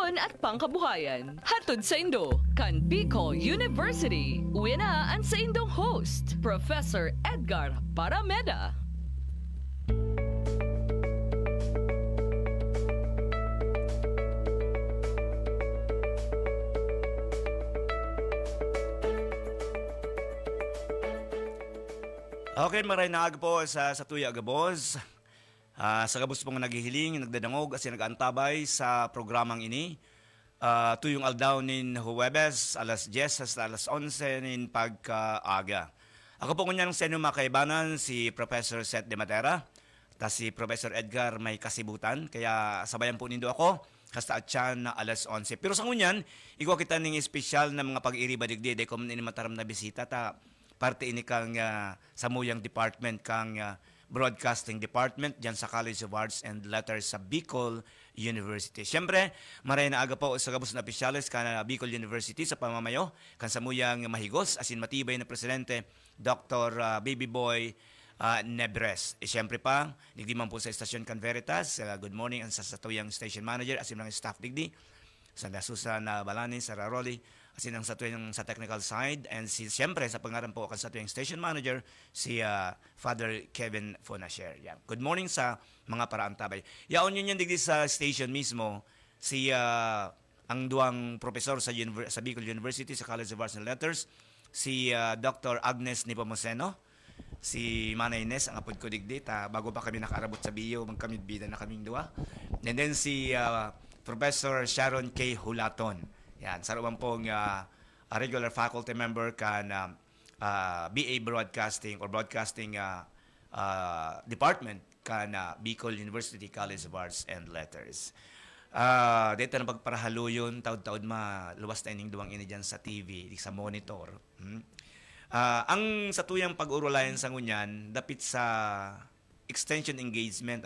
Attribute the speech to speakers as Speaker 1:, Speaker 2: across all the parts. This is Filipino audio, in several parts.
Speaker 1: edukasyon at pangkabuhayan. Hatod sa Indo, kan Bicol University. Uwinaan sa Indong host, Professor Edgar Parameda.
Speaker 2: Okay, maray na po sa tuya agabos. Sa gabos pong naghihiling, nagdadangog at nag-antabay sa programang ini. Tuyong aldaw nin Huwebes, alas 10 hasta alas 11 nin pagkaaga. Ako po ngunyan sa inyong makaibanan, si Professor Seth de Matera, at si Professor Edgar may kasibutan, kaya sabayan po nindo ako, hasta at siyan na alas 11. Pero sa ngunyan, ikaw kita ning espesyal na mga pag-iriba digdi, de kung ini mataram na bisita, ta parte ini kang samuyang department kang Broadcasting Department dyan sa College of Arts and Letters sa Bicol University. Siyempre, maray na aga po sa gabos na opisyalis ka na Bicol University sa pamamayo, kan samuyang mahigos, asin matibay na presidente, Dr. Baby Boy Nebres. Siyempre pa, digdi man po sa Estasyon Can Veritas, good morning, ang sa satuyang station manager, asin ng staff digdi, sa Susan Balani, Sarah Rolly, asin ang satuyang sa technical side, and siyempre sa pangalan po kan satuyang station manager, si Father Kevin Fonasher. Yan. Good morning sa mga paraantabay. Yaon yun yan digdi sa station mismo, si ang duwang profesor sa Bicol University sa College of Arts and Letters, si Dr. Agnes Nepomuceno, si Manay Ines, ang apod ko digdi, bago pa kami nakaarabot sa bio, magkamid bida na kaming duwa. And then si Professor Sharon K. Hulaton. Yan, sa ruang pong regular faculty member kan BA Broadcasting or Broadcasting Department kan Bicol University College of Arts and Letters. Dito na pagparahaluyon, taod-taod maluwas na ining duwang ini dyan sa TV, sa monitor. Ang satuyang pag-urulayan sa ngunyan, dapit sa extension engagement,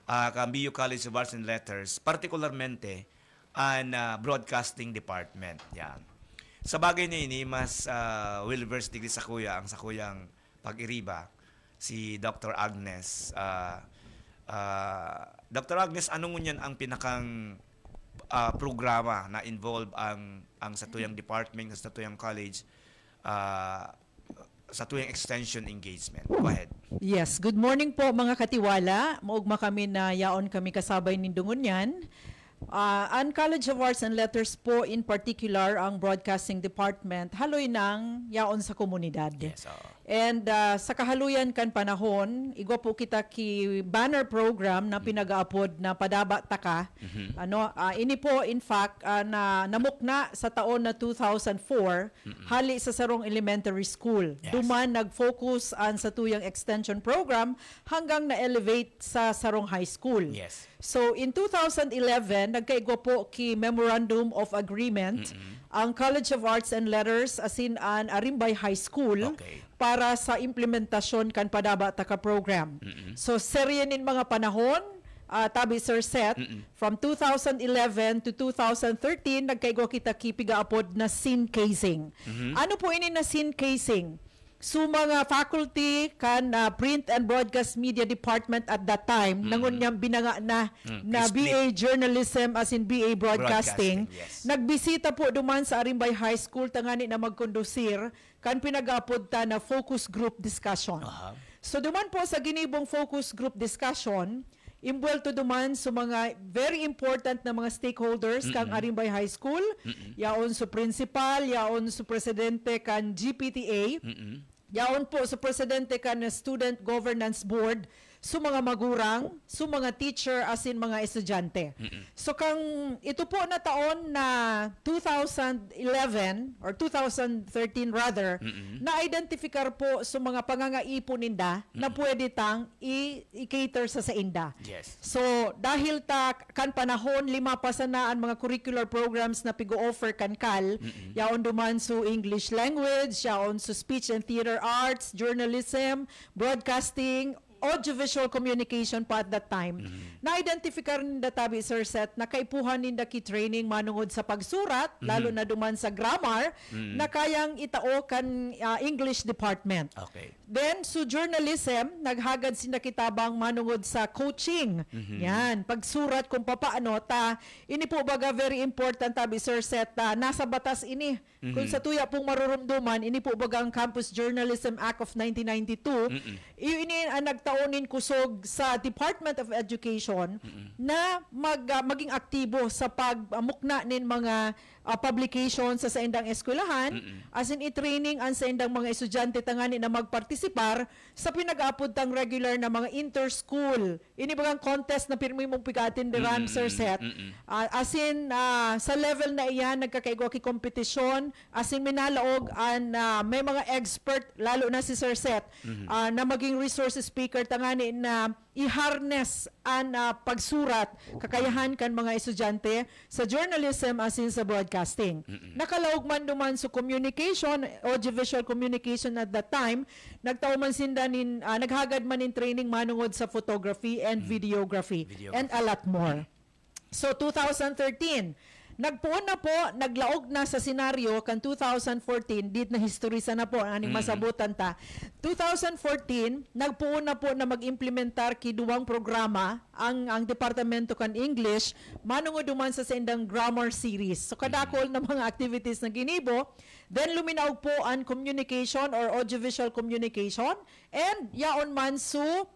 Speaker 2: Cambio College of Arts and Letters, particularmente ang Broadcasting Department. Yan. Sa bagay na ini, mas well-versed digdi sa kuya, ang sa kuyang pag-iriba, si Dr. Agnes. Dr. Agnes, anong ngunyan ang pinakang programa na involve ang satuyang department, sa satuyang college, sa tuwing extension engagement? Go ahead.
Speaker 3: Yes, good morning po mga katiwala. Maugma kami na yaon kami kasabay ni Dungunyan. Ang College of Arts and Letters po in particular, ang Broadcasting Department, haloy ng yaon sa komunidad.
Speaker 2: Yes,
Speaker 3: And sa kahaluyan kan panahon, igwa po kita ki banner program na pinag-aapod na Padaba Taka. Ini po in fact na namukna sa taon na 2004 hali sa Sarong Elementary School.
Speaker 2: Yes.
Speaker 3: Duman nag-focus sa tuyang extension program hanggang na-elevate sa Sarong High School.
Speaker 2: Yes.
Speaker 3: So in 2011, nagkaigwa po ki Memorandum of Agreement ang College of Arts and Letters asin an Arimbay High School para sa implementasyon kan Padaba Taka program. So serye nin mga panahon, tabi Sir Seth, from 2011 to 2013, nagkaigwa kita ki pigaapod na scene casing. Ano po ini na scene casing? So mga faculty kan Print and Broadcast Media Department at that time, nangun niyang binanga na BA Journalism as in BA Broadcasting.
Speaker 2: Yes.
Speaker 3: Nagbisita po duman sa Arimbay High School, tangani na magkondusir, kan pinag-apod ta na focus group discussion. So duman po sa ginibong focus group discussion, imbuelto duman sa mga very important na mga stakeholders kang Arimbay High School, yaon sa principal, yaon sa presidente kan GPTA, yaon po sa presidente kan Student Governance Board, sa mga magurang, sa mga teacher as in mga estudyante. So kang ito po na taon na 2011 or 2013 rather, na-identifikar po sa mga pangangaipo ninda na pwede tang i-cater sa inda.
Speaker 2: Yes.
Speaker 3: So dahil kan panahon, 5 pa sanaan mga curricular programs na pigo-offer kan kal, yaon duman sa English language, yaon sa speech and theater arts, journalism, broadcasting, audiovisual communication pa at that time, na-identify rin tabi, Sir Seth, na kaipuhan ninda ki training manungod sa pagsurat, lalo na duman sa grammar, na kayang itao kan English department.
Speaker 2: Okay.
Speaker 3: Then, so journalism, naghagad sila kitabang manungod sa coaching. Yan, pagsurat kung papaano, ini po baga very important tabi, Sir Seth, nasa batas ini. Kung sa tuya pong marurumduman, ini po baga ang Campus Journalism Act of 1992, ini ang nagtaonin kusog sa Department of Education na maging aktibo sa pagmukna nin mga publications sa indang eskwelahan, as in i-training ang sa indang mga estudyante tangani na magpartisipar sa pinag-apod tang regular na mga inter-school. Ini bagang contest na pirmi mong pigatin diran, Sir Seth. As in, sa level na iyan, nagkakaigwa ki kompetisyon, as in minalaog an may mga expert, lalo na si Sir Seth, na maging resource speaker tangani na i-harness ang pagsurat, kakayahan kan mga estudyante sa journalism as in sa broadcasting. Nakalaog man duman sa communication, audiovisual communication at that time, nagtao man sinda naghagad man in training manungod sa photography and videography and a lot more. So 2013, nagpuon na po, naglaog na sa senaryo kan 2014, dit na history sa na po, aning masabutan ta. 2014, nagpuon na po na mag-implementar ki duwang programa ang departamento kan English, manungod duman sa sendang grammar series. So kadakol na mga activities na ginibo, then luminaw po ang communication or audiovisual communication, and yaon man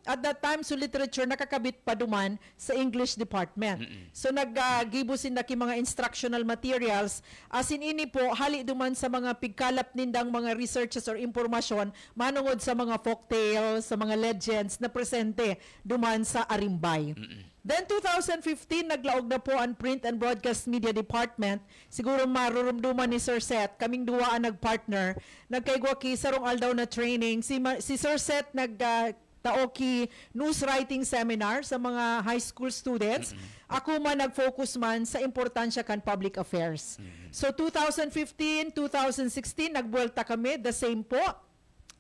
Speaker 3: at that time literature nakakabit pa duman sa English department. So naggibusin na ki mga instructional materials, as in ini po hali duman sa mga pigkalap nindang mga researches or impormasyon manungod sa mga folktales, sa mga legends na presente duman sa Arimbay. Then 2015, naglaog na po ang Print and Broadcast Media Department. Siguro marurumduman ni Sir Seth, kaming duwa ang nagpartner. Nagkaigwa ki sarong aldaw na training. Si Sir Seth nagtao ki news writing seminar sa mga high school students. Ako man nag-focus man sa importansya kan public affairs. So 2015, 2016, nagbuelta kami, the same po.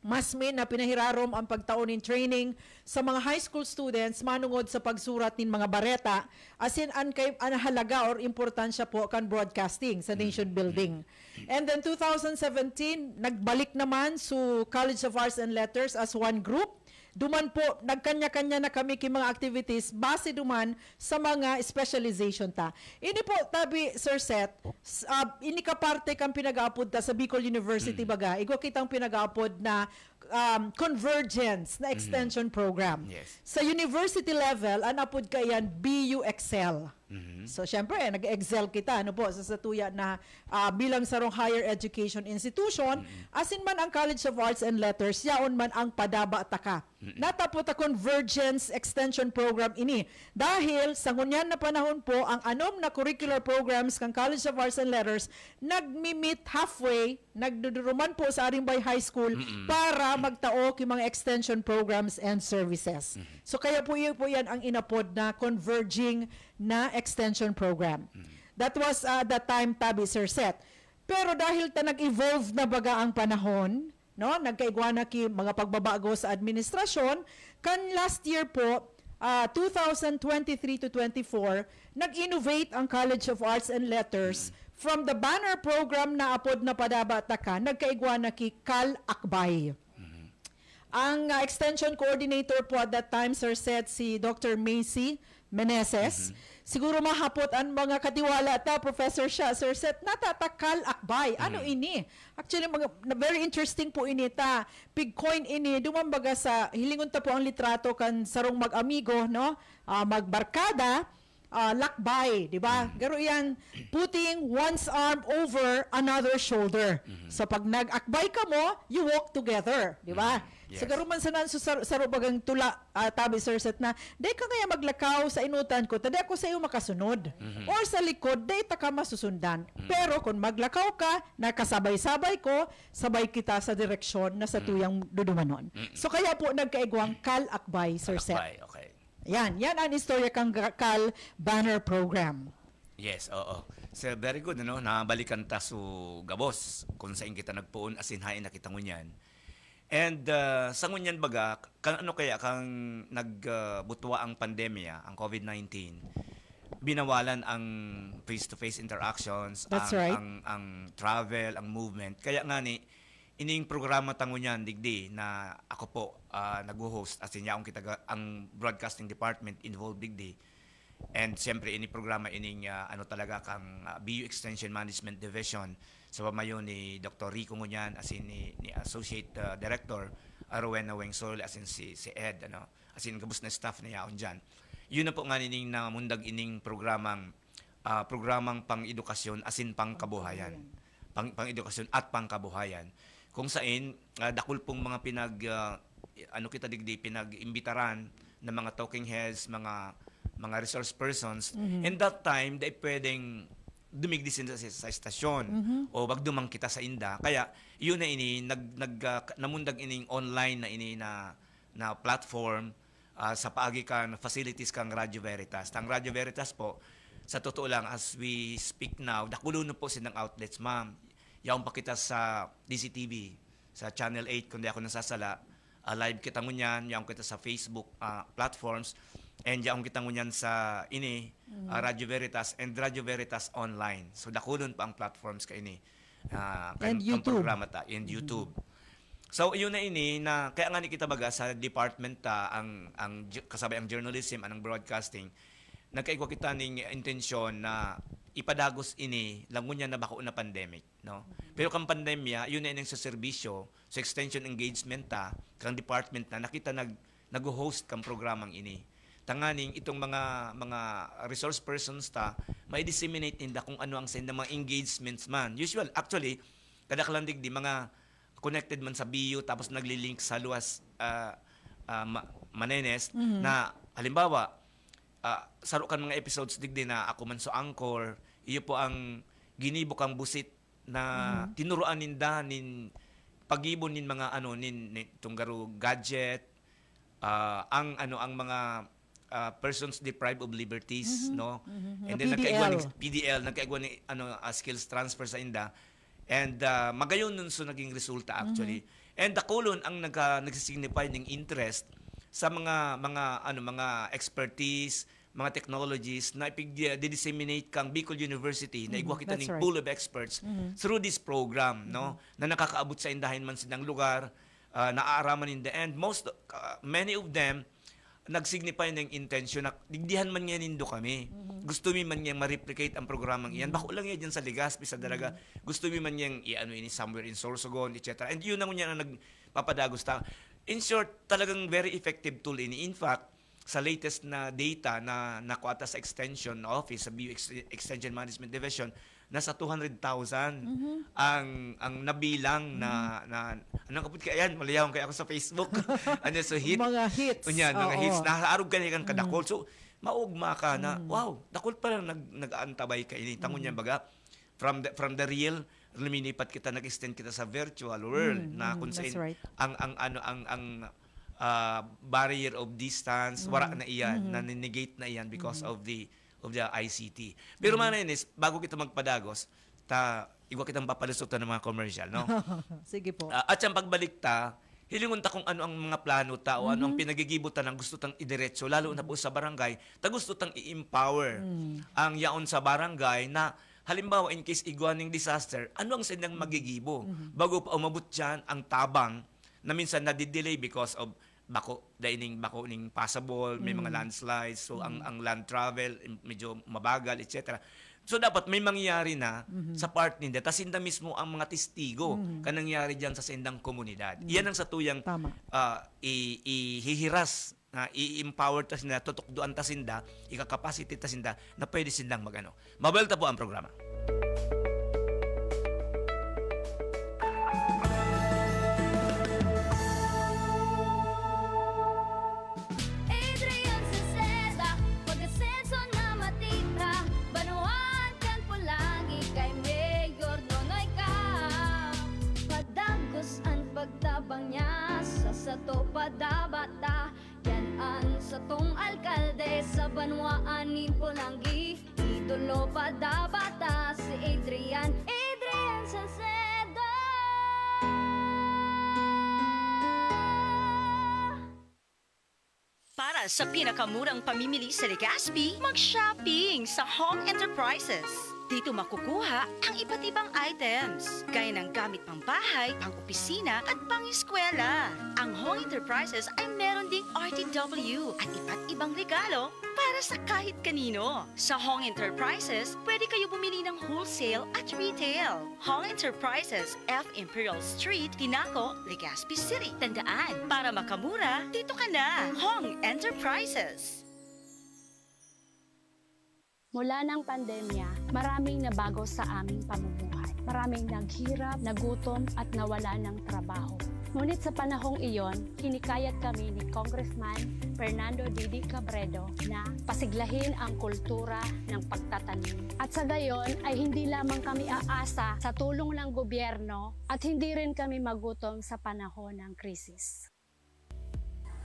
Speaker 3: Mas min na pinahirarom ang pagtaon in training sa mga high school students manungod sa pagsurat nin mga bareta, as in ang halaga or importansya po kan broadcasting sa nation building. And then 2017, nagbalik naman sa College of Arts and Letters as one group. Duman po, nagkanya-kanya na kami ki mga activities base duman sa mga specialization ta. Ini po, tabi, Sir Seth, ini ka parte kang pinag-aapod ta sa Bicol University baga. Igwa kitang pinag-aapod na convergence na extension program.
Speaker 2: Yes.
Speaker 3: Sa university level, anapod ka yan, BU Excel. So, syempre, nag-excel kita, ano po, sa tuya na bilang sarong higher education institution, asin man ang College of Arts and Letters, yaon man ang padaba taka. Natapot a convergence extension program ini. Dahil sa ngunyan na panahon po, ang anom na curricular programs kang College of Arts and Letters, nagmi-meet halfway, nagduduruman po sa Arimbay High School para magtao ki mga extension programs and services. So, kaya po yan ang inapod na converging na extension program. That was the time, tabi, Sir Seth. Pero dahil nag-evolve na baga ang panahon, no, nagkaigwa na ki mga pagbabago sa administrasyon, kan last year po, 2023 to 24, nag-innovate ang College of Arts and Letters from the banner program na apod na padaba taka, nagkaigwa na ki Kal Akbay. Ang extension coordinator po at that time, Sir Seth, si Dr. Macy Meneses. Siguro mahapot ang mga katiwala ta, Professor siya, Sir Seth, natatakal akbay. Ano ini? Actually, very interesting po ini ta. Pigcoin ini, dumambaga sa, hilingon ta po ang litrato kan sarong mag-amigo, no? Magbarkada, lakbay, di ba? Garo yan, putting one's arm over another shoulder. So pag nag-akbay ka mo, you walk together, di ba?
Speaker 2: Yes.
Speaker 3: So garo man sanan saro bagang tula, tabi, Sir Seth, na day ka kaya maglakaw sa inutan ko, tada ako sa iyo makasunod. Or sa likod, day ta ka masusundan. Pero kung maglakaw ka, nakasabay-sabay ko, sabay kita sa direksyon na sa tuyang dudumanon. So kaya po nagkaigwang Kal-Akbay, Sir Seth.
Speaker 2: Okay.
Speaker 3: Yan ang istorya kang Kal Banner Program.
Speaker 2: Yes, oo. So, very good, nabalikan ta so gabos kung saan kita nagpuon asinhain na kita ngunyan. And sa ngunyan baga, ano kaya kang nagbutwa ang pandemya, ang COVID-19, binawalan ang face-to-face interactions,
Speaker 3: That's
Speaker 2: ang,
Speaker 3: right.
Speaker 2: ang travel, ang movement. Kaya nga ni, ining programa tango niyan, digdi, na ako po nag-host, as in yaong ang broadcasting department involved digdi. And siyempre, ini programa, ining ano talaga kang BU Extension Management Division, sa pamayo ni Dr. Rico Ngunyan, as in ni Associate Director Rowena Wengsol, as in si Ed, ano, as in gabos na staff na yaon dyan. Yun na po nga nining na mundag ining programang pang-edukasyon, as in pang-kabuhayan. Pang-edukasyon at pang-kabuhayan. Kung saan, dakul pong mga pinag-imbitaran ng mga talking heads, mga resource persons. And that time, dahil pwedeng dumigdi sa estasyon o wag dumang kita sa inda. Kaya yun na ini namundag ining online na ini na platform sa paagi kan facilities kang Radio Veritas. Tang Radio Veritas po sa totoo lang as we speak now, dakulo na po silang outlets, ma'am. Yaong pakita sa DCTV, sa Channel 8 kundi ako nasasala. Live kita ngunyan, yaong kita sa Facebook platforms. And yaong kita ngunyan sa Radio Veritas and Radio Veritas Online. So dakulon pa ang platforms ka ini.
Speaker 3: And YouTube.
Speaker 2: Programa ta, and YouTube. So yun na ini na kaya nga ni kita baga sa department ta ang kasabay ang journalism anang broadcasting. Nagkaigwa kita ning intensyon na ipadagos ini langunya na bako na pandemic, no? Pero kang pandemya, yun na ining sa serbisyo, sa extension engagement ta, kang department na nakita nag-host kang programang ini. Tanganing itong mga resource persons ta may disseminate ninda kung ano ang send ng mga engagements man. Actually kadaklandig di mga connected man sa BU tapos nagli-link sa luwas manenes na halimbawa sarukan mga episodes digdi na ako man so anchor, iyo po ang ginibok ang busit na tinuruan ninda nin pag-ibon nin mga nin tunggaro gadget ang mga persons deprived of liberties, no? And then PDL nagkaigwa ni skills transfer sa inda. And magayon nun so naging resulta actually. And dakulon ang nagsisignify ng interest sa mga expertise, mga technologies na i-disseminate kang Bicol University na igwa kita ng pool of experts through this program, no? Na nakakaabot sa indahin man silang lugar, naaaraman in the end. Many of them nagsignify ng intention na digdihan man nga nindo kami. Gusto mi man niyang ma-replicate ang programang iyan. Bako lang yan dyan sa Legazpi, sa Dalaga. Gusto mi man niyang ini somewhere in Sorsogon, etc. And yun ang niya na nagpapadagos ta. In short, talagang very effective tool ini. In fact, sa latest na data na nakuha sa Extension Office, sa BU Extension Management Division, nasa 200,000 ang nabilang na anong kapit ka yan, malayawang kaya ako sa Facebook. So hit.
Speaker 3: Mga hits.
Speaker 2: Mga hits. Nasaarog ka niya kadakol. So, maugma ka na, wow, dakol pa lang nag-aantabay ka. Tangon niya baga, from the real, luminipat kita, nag-extend kita sa virtual world na kung saan ang barrier of distance, wala na iyan, na-negate na iyan because of the ICT. Pero manayinis, bago kita magpadagos, igwa kitang papalusutan ng mga commercial, no?
Speaker 3: Sige po.
Speaker 2: At siyang pagbalik ta, hilingon ta kung ano ang mga plano ta o ano ang pinagigibutan ng gusto tang idiretso, lalo na po sa barangay, gusto tang i-empower ang yaon sa barangay na halimbawa in case igwaning disaster, ano ang sendang magigibo? Bago pa umabot dyan ang tabang na minsan nadidelay because of bako ning passable, may mga landslides, so ang land travel medyo mabagal, etc. So dapat may mangyayari na sa part ninda, tas inda mismo ang mga testigo kanangyari diyan sa sindang komunidad. Iyan ang satuyang ihihiras na i-empower ta sinda, tutukduan ta sinda, ika-capacity ta sinda na pwede sindang magano. Mabelta po ang programa.
Speaker 4: Sato padabata yan ang satong alkalde sa Banwaan ni Pulangi, idolo padabata si Adrian Salcedo.
Speaker 5: Para sa pinakamurang pamimili sa Legazpi, mag-shopping sa Hong Enterprises. Dito makukuha ang iba't ibang items, gaya ng gamit pang bahay, pang opisina at pang eskwela. Ang Hong Enterprises ay meron ding RTW at iba't ibang regalo para sa kahit kanino. Sa Hong Enterprises, pwede kayo bumili ng wholesale at retail. Hong Enterprises, F. Imperial Street, Tinaco, Legazpi City. Tandaan, para makamura, dito ka na. Hong Enterprises.
Speaker 6: Mula ng pandemya, maraming nabago sa aming pamumuhay. Maraming naghirap, nagutom at nawala ng trabaho. Ngunit sa panahong iyon, kinikayat kami ni Congressman Fernando Didi Cabredo na pasiglahin ang kultura ng pagtatanim. At sa gayon ay hindi lamang kami aasa sa tulong ng gobyerno at hindi rin kami magutom sa panahon ng krisis.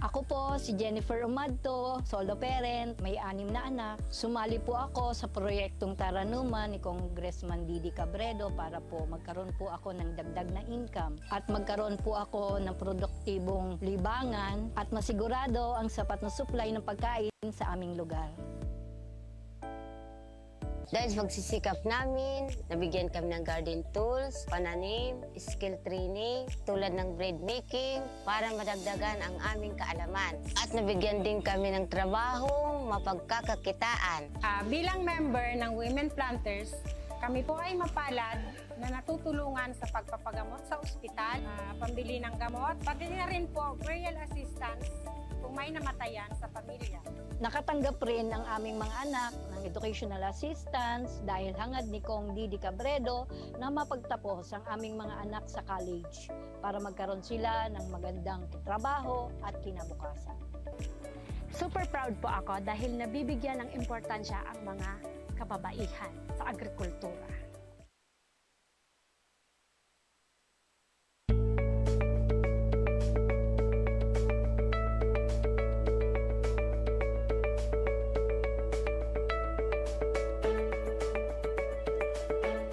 Speaker 7: Ako po si Jennifer Umadto, solo parent, may 6 na anak. Sumali po ako sa proyektong Taranuman ni Congressman Didi Cabredo para po magkaroon po ako ng dagdag na income at magkaroon po ako ng produktibong libangan at masigurado ang sapat na supply ng pagkain sa aming lugar.
Speaker 8: Dahil sa pagsisikap namin, nabigyan kami ng garden tools, pananim, skill training, tulad ng bread making, para madagdagan ang aming kaalaman. At nabigyan din kami ng trabaho, mapagkakakitaan.
Speaker 9: Bilang member ng Women Planters, kami po ay mapalad na natutulungan sa pagpapagamot sa ospital, pambili ng gamot, pati na rin po burial assistance kung may namatayan sa pamilya.
Speaker 7: Nakatanggap rin ang aming mga anak ng educational assistance dahil hangad ni Kong Didi Cabredo na mapagtapos ang aming mga anak sa college para magkaroon sila ng magandang trabaho at kinabukasan.
Speaker 6: Super proud po ako dahil nabibigyan ng importansya ang mga kababaihan sa agrikultura.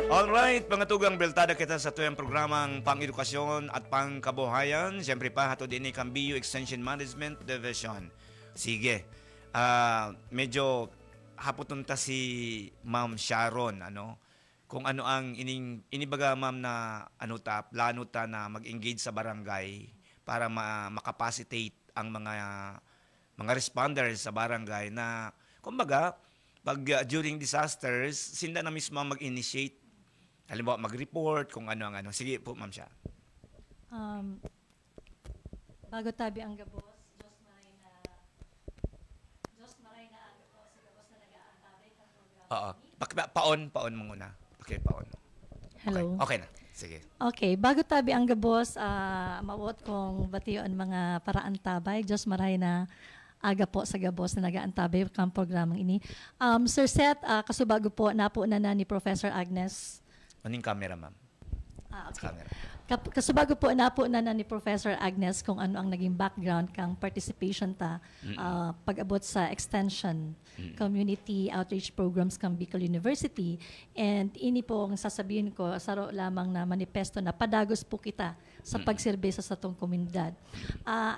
Speaker 2: Alright, mga tugang beltada kita sa tuyang programang pang-edukasyon at pang-kabuhayan. Siyempre pa, hato din ni Cambio Extension Management Division. Sige, medyo hapoton ta si Ma'am Sharon, kung ano ang inibaga ma'am na plano ta na mag-engage sa barangay para makapacitate ang mga responders sa barangay na, kumbaga, pag during disasters, sila na mismo mag-initiate. Halimbawa, mag-report kung ano ang ano. Sige po, Ma'am Sha.
Speaker 10: Bago tabi ang gabos, Diyos maray na ang gabos, sa gabos na nag-aantabay ng program.
Speaker 2: Oo. Paon mo muna. Okay, paon.
Speaker 10: Hello.
Speaker 2: Okay na. Sige.
Speaker 10: Okay, bago tabi ang gabos, mawot kong batiyon mga paraan tabay. Diyos maray na aga po sa gabos na nag-aantabay kang programang ini. Sir Seth, kasubago po na ni Professor Agnes.
Speaker 2: Maning camera, ma'am.
Speaker 10: Okay. Kasubago po na ni Professor Agnes kung ano ang naging background kang participation ta pag-abot sa extension community outreach programs kang Bicol University. And ini po ang sasabihin ko, saro lamang na manifesto na padagos po kita sa pagserbe sa satong komunidad.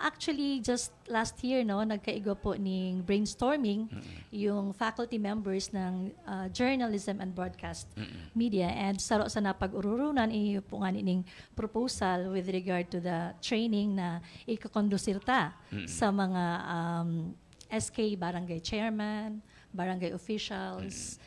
Speaker 10: Actually, just last year, nagkaigo po ning brainstorming yung faculty members ng journalism and broadcast media. And saro sa napag-ururunan, po nga ning proposal with regard to the training na ikakondusir ta sa mga SK barangay chairman, barangay officials,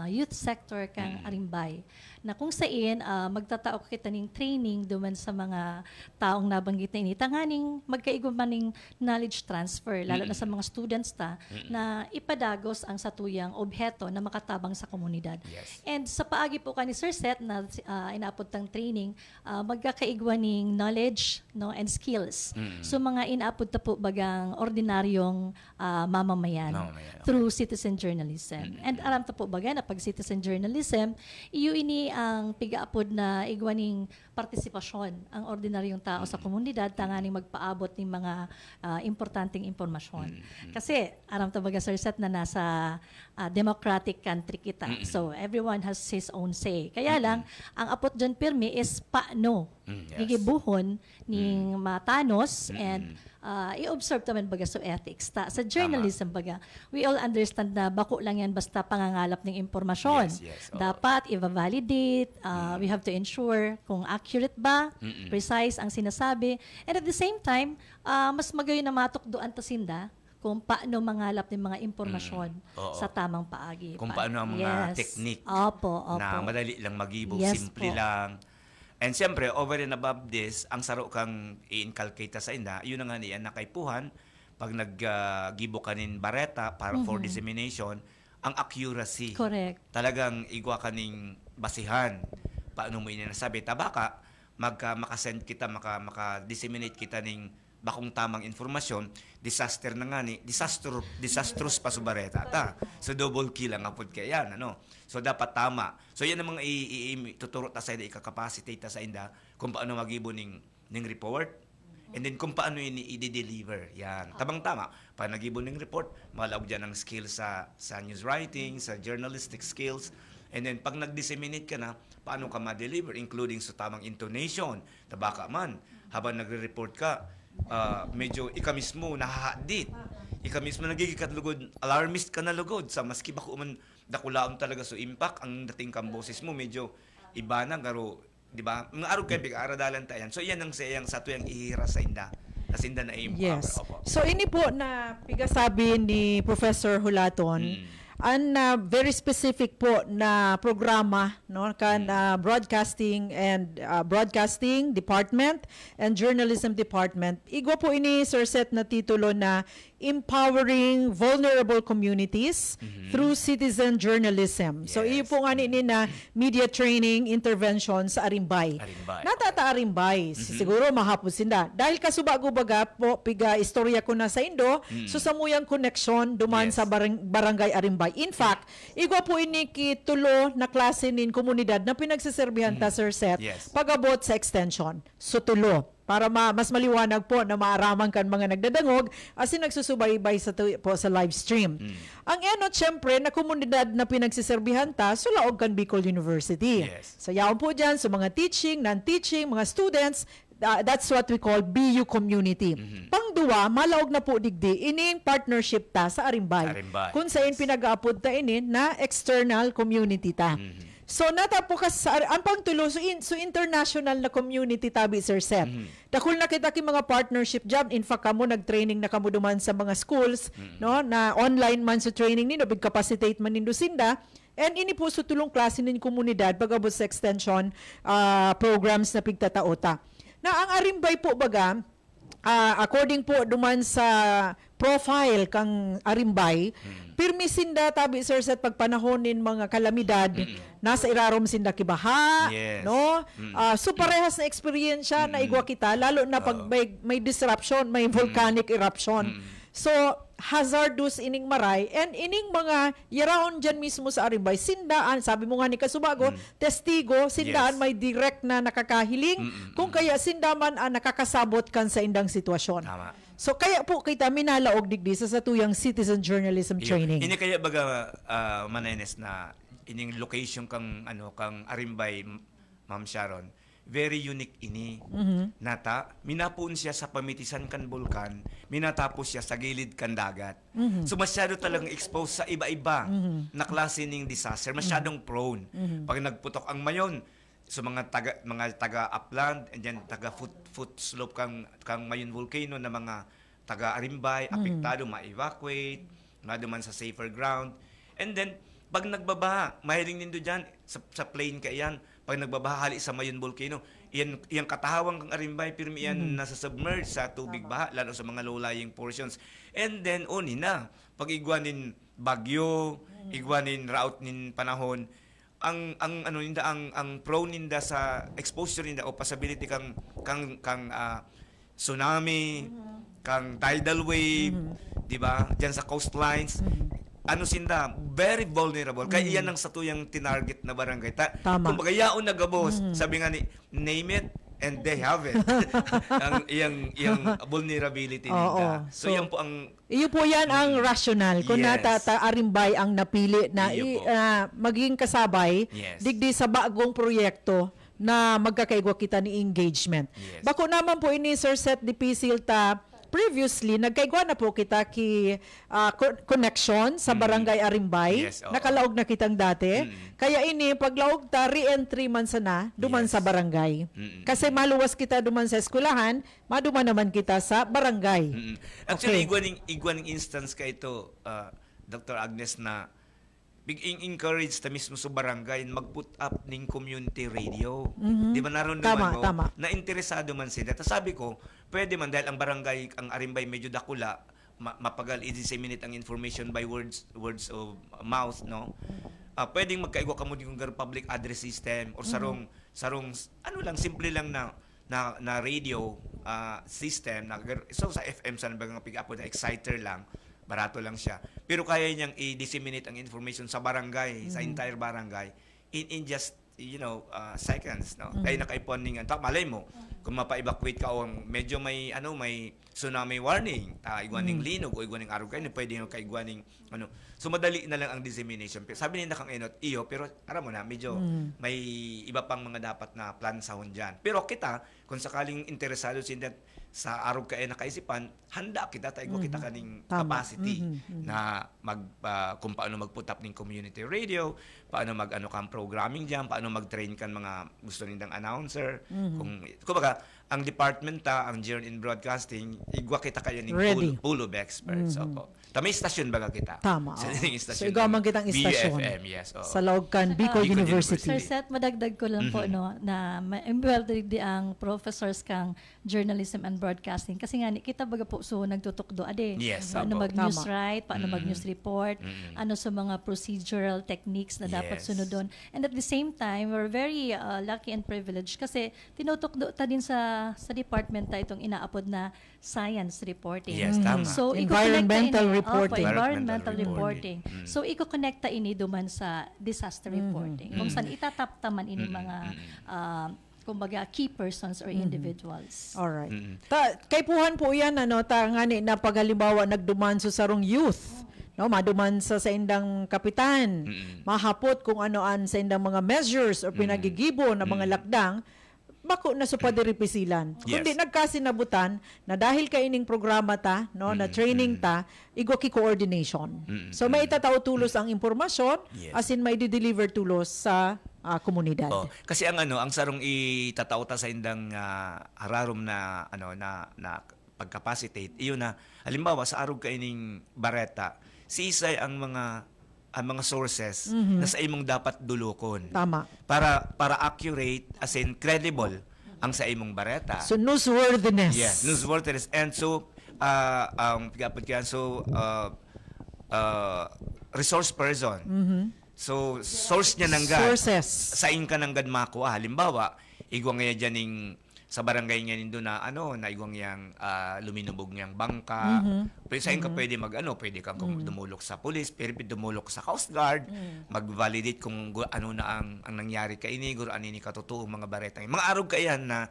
Speaker 10: youth sector kang Arimbay. Na kung saan magtatao kita ning training duman sa mga taong nabanggit na ini. Tanganing magkaigo maning knowledge transfer, lalo na sa mga students ta, na ipadagos ang satuyang obheto na makatabang sa komunidad.
Speaker 2: Yes.
Speaker 10: And sa paagi po ka ni Sir Seth na inapod tang training, magkakaigwa ning knowledge and skills. So mga inapod ta po bagang ordinaryong mamamayan through citizen journalism. And alam ta po baga na pag citizen journalism, iyo ini ang pigaapod na igwaning partisipasyon ang ordinaryong tao sa komunidad tanganing magpaabot ng mga importanteng impormasyon. Kasi aram ta baga Sir Seth na nasa democratic country kita. So everyone has his own say. Kaya lang ang apot dyan pirmi is paano gigibuhon ning matanos and i-observe naman baga sa ethics ta. Sa journalism baga, we all understand na bako lang yan basta pangangalap ng impormasyon. Dapat i-validate, we have to ensure kung accurate ba, precise ang sinasabi. And at the same time, mas magayon na matukdoan ta sinda kung paano mangalap ng mga impormasyon sa tamang paagi.
Speaker 2: Kung paano ang mga technique na madali lang mag-ibog, simple lang. And siyempre, over and above this, ang saro kang i-inculcate sa inda, yun na nga niyan nakaipuhan, pag nag-gibo kanin bareta para for dissemination, ang accuracy.
Speaker 10: Correct.
Speaker 2: Talagang igwa kaning basihan. Paano mo inasabi? Tabaka, makasend kita, maka-disseminate kita ning bakong tamang informasyon, disaster na nga ni, disastrous pa sa bareta ta. So double kill ang apod kaya yan, ano? So dapat tama. So yan ang mga tuturo ta sa inda, ika-capacitate ta sa inda kung paano mag-ibo ning report, and then kung paano i-deliver. Yan. Tabang-tama. Pag nag-ibo ning report, malaog dyan ang skills sa news writing, sa journalistic skills, and then pag nag-disseminate ka na, paano ka ma-deliver, including sa tamang intonation. Tabaka man, habang nagre-report ka, medyo ika mismo nahahadit. Ika mismo nagigikatlugod, alarmist ka na lugod sa maski bako man dakulaon talaga so impact ang dating kang boses mo medyo iba na garo, di ba? Mga araw kay aradalan ta yan. So yan ang sayang sa tuyang ihira sa inda. Nas inda na empower.
Speaker 3: Yes. So ini po na pigasabi ni Professor Hulaton, an very specific po na programa no kan broadcasting department and journalism department. Igwa po ini Sir Seth na titulo na Empowering Vulnerable Communities through Citizen Journalism. So iyo po nga ni na media training intervention sa Arimbay. Natata Arimbay. Siguro mahapon sinda. Dahil kasubago baga po piga istorya ko na sa Indo, so samuyang connection duman sa barangay Arimbay. In fact, igwa po ini kitulo na klase nin komunidad na pinagsaserbihan ta Sir Seth pagabot sa extension. So tulo. Para mas maliwanag po na maaraman kan mga nagdadangog asin nagsusubaybay sa live stream. Ang enot syempre na komunidad na pinagsiserbihan ta sulaog kan Bicol University. So yaon po dyan sa mga teaching, non-teaching, mga students, that's what we call BU community. Pangduwa, malaog na po digdi ining partnership ta sa Arimbay. Kung saan pinag-aapod ta ini na external community ta. So natapukas sa ang pangtulo so international na community tabi Sir Seth. Dakul na kita ki mga partnership job, in fact kamo nag-training na kamo duman sa mga schools no na online man sa training nindo big capacitate man nindo sinda. And ini po sa tulong klase nin komunidad pagabot sa extension programs na pigtataota. Na ang Arimbay po baga according po duman sa profile kang Arimbay, pirmisinda tabi Sir Seth pagpanahonin mga kalamidad, nasa irarom sinda kibaha, no? So parehas na experience na igwa kita, lalo na pag may disruption, may volcanic eruption. So hazardous ining maray and ining mga yaraon dyan mismo sa Arimbay, sindaan, sabi mo nga ni Kasubago, testigo, sindaan may direct na nakakahiling, kung kaya sindaman nakakasabot kan sa indang sitwasyon. So kaya po kita minalaog digdi sa tuyang citizen journalism training.
Speaker 2: Ini kaya baga Manaynes na ining location kang Arimbay, Ma'am Sharon, very unique ini. Nata, minapuon siya sa pamitisan kan bulkan, minatapos siya sa gilid kan dagat. So masyado talagang exposed sa iba-iba na klase ning disaster, masyadong prone. Pag nagputok ang mayon, so mga taga upland and then taga foot slope kang mayon volcano na mga taga Arimbay, apektado, ma-evacuate, na duman sa safer ground. And then pag nagbabaha, mahiling nindo diyan sa plain ka iyan. Pag nagbabaha hali sa mayon volcano, iyan katahawang kang Arimbay, pirmi iyan nasa submerge sa tubig baha, lalo sa mga low-lying portions. And then oni na pag igwanin bagyo, igwanin route nin panahon, ang prone ninda sa exposure ninda o possibility kang tsunami, kang tidal wave, di ba? Diyan sa coastlines. Sinda very vulnerable. Kaya iyan ang satuyang tinarget na barangay. Kumbaga yaon na gabos, sabi nga ni name it and they have it. Ang iyang vulnerability nila. So yan po ang
Speaker 3: iyo po yan ang rational. Kung natata Arimbay ang napili na maging kasabay digdi sa bagong proyekto na magkakaigwa kita ni engagement. Bako naman po ini Sir Seth di pisil ta previously nagkaigwa na po kita ki connection sa Barangay Arimbay.
Speaker 2: Yes, oo.
Speaker 3: Nakalaog na kitang dati. Kaya ini paglaog ta re-entry man sana duman sa barangay. Kasi maluwas kita duman sa eskwelahan, maduman naman kita sa barangay.
Speaker 2: Actually, igwaning instance ka ito, Dr. Agnes, na encourage ta mismo sa barangay mag-put up ng community radio. Di ba naroon naman mo? Na interesado man sila. Tapos sabi ko, pwede man dahil ang barangay, ang Arimbay medyo dakula, mapagal i-disseminate ang information by words of mouth, no? Pwedeng magkaigwa ka mo yung public address system or sarong ano lang, simple lang na radio system. So sa FM, sa nabagang pick-up na exciter lang, barato lang siya. Pero kaya niyang i-disseminate ang information sa barangay, sa entire barangay, in just, seconds, no? Kaya nakaipuan ningan. Malay mo, kung mapa-evacuate ka o medyo may tsunami warning, igwaning linog o igwaning araw kayo, pwede yung kaigwaning, So, madali na lang ang dissemination. Sabi nila kang Enot, pero aram mo na, medyo may iba pang mga dapat na plan sa dyan. Pero kita, kung sakaling interesado sa araw kayo na kaisipan, handa kita, taigwa kita kaning capacity na kung paano mag-put up ng community radio, paano kang programming dyan, paano mag-train kan mga gusto nindang announcer. Kumbaga, ang department ang Journey in Broadcasting, igwa kita kayo ng pool of experts. May stasyon baga kita.
Speaker 3: Tama. So, igaman kitang istasyon.
Speaker 2: BFM, yes.
Speaker 3: Sa Laugcan, Bicol University.
Speaker 10: Sir Seth, madagdag ko lang po, na ma-embelted di ang professors kang journalism and broadcasting. Kasi nga, kita baga po, so nagtutukdo ade.
Speaker 2: Yes.
Speaker 10: Paano mag-news write, paano mag-news report, ano sa mga procedural techniques na dapat sunodon. And at the same time, we're very lucky and privileged kasi tinutukdo ta din sa department ta itong inaapod na science reporting.
Speaker 2: Yes, tama.
Speaker 10: So,
Speaker 3: environmental reporting.
Speaker 10: Environmental reporting. So, iko-connecta ini duman sa disaster reporting. Kung saan itataptaman ini mga kumbaga key persons or individuals.
Speaker 3: Alright. Kay puhan po yan, ngani na paghalimbawa nagduman sa sarong youth. Maduman sa indang kapitan. Mahapot kung anoan sa indang mga measures o pinagigibo na mga lakdang, bako na supadiripisilan. Kundi nagkasinabutan na dahil kaining programa ta, na training ta, igwa ki coordination. So may itatao tulos ang impormasyon, as in may di-deliver tulos sa komunidad.
Speaker 2: Kasi ang sarong itatao ta sa indang hararom na pagcapacitate, iyon na halimbawa sa arog kaining bareta, sisay ang mga sources na sa imong dapat dulokon.
Speaker 3: Tama.
Speaker 2: Para accurate, as in credible, ang sa imong bareta.
Speaker 3: So, newsworthiness.
Speaker 2: Yes, newsworthiness. And so, resource person. So, source niya nanggad.
Speaker 3: Sources.
Speaker 2: Sa ka nanggad makuha. Halimbawa, igwang nga dyan sa barangay nga nindo na igwang yang luminubog niyang bangka. Pero sa ka pwede pwede kang dumulok sa police, pwede dumulok sa Coast Guard, mag-validate kung ano na ang nangyari kay ini, guro ani ni katotoong mga bareta. Mga arog kayan na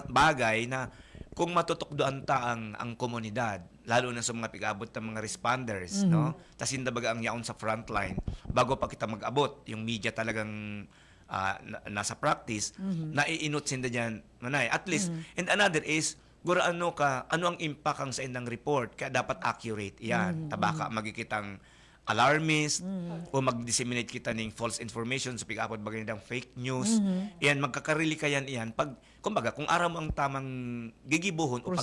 Speaker 2: bagay na kung matutukdoan ta ang komunidad, lalo na sa mga pig-abot ng mga responders, no? Tas baga ang yaon sa frontline, bago pa kita mag-abot, yung media talagang nasa practice, naiinot sinda dyan, manay. At least, and another is, guro ano ang impact ang sa indang report, kaya dapat accurate yan. Tabaka magkikitang alarmist, o mag-disseminate kita ng false information sa pag-apod bagay ng fake news. Yan, magkakarili kayan iyan. Kumbaga, kung aram ang tamang gigibuhon o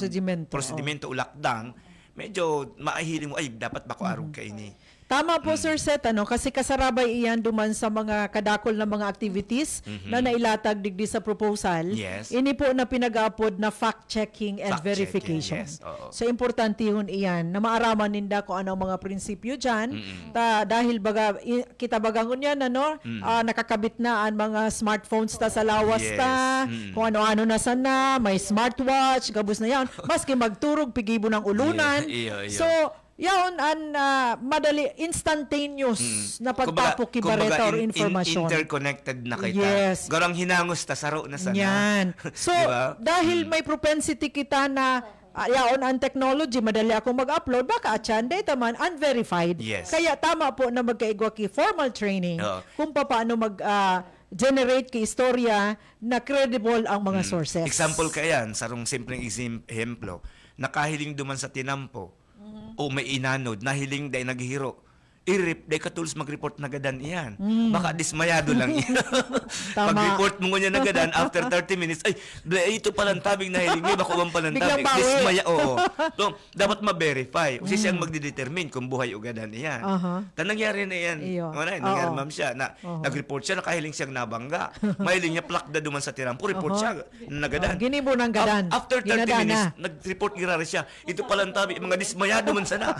Speaker 2: prosedimento o lakdang, medyo maahiling mo, dapat bako arog ka ini.
Speaker 3: Tama po, Sir Seth, kasi kasarabay iyan duman sa mga kadakol na mga activities na nailatag digdi sa proposal.
Speaker 2: Yes.
Speaker 3: Ini po na pinag-upod na fact-checking and verification.
Speaker 2: Yes.
Speaker 3: So, importante yun iyan na maaraman ninda kung ano ang mga prinsipyo dyan. Dahil kita bagangon yan, nakakabit na ang mga smartphones ta sa lawas ta, kung ano-ano na sana, may smartwatch, gabos na yan. Maski magturog, pigibo ng ulunan. So, yaon madali instantaneous na pagtapok kibareta or information.
Speaker 2: Interconnected na kita.
Speaker 3: Yes.
Speaker 2: Garang hinangos ta saro na sana.
Speaker 3: Yan. So, diba? Dahil may propensity kita na yaon ang technology, madali akong mag-upload, baka atyan, data man, unverified.
Speaker 2: Yes.
Speaker 3: Kaya tama po na magkaigwa ki formal training kung paano generate ki istorya na credible ang mga sources.
Speaker 2: Example kayan, sarong simpleng ehemplo. nakahiling duman sa tinampo, o may inanod, nahiling day naghihiro, i-rip, day katulos mag-report na gadan iyan. Baka dismayado lang iyan. Pag-report mo ngunyan na gadan, after 30 minutes, ay, ito palang tabing nahiling niya, baka palang tabing. Dismaya, oo. So, dapat ma-verify. Kasi siyang magdidetermine kung buhay o gadan iyan. Nangyari na yan. Nangyari, ma'am siya, na nag-report siya, nakahiling siyang nabangga. Mahiling niya, plak na duman sa tirampo, report siya na gadan.
Speaker 3: Ginibo ng gadan.
Speaker 2: After 30 minutes, nag-report girari siya, ito palang tabing, mga dismayado man sana.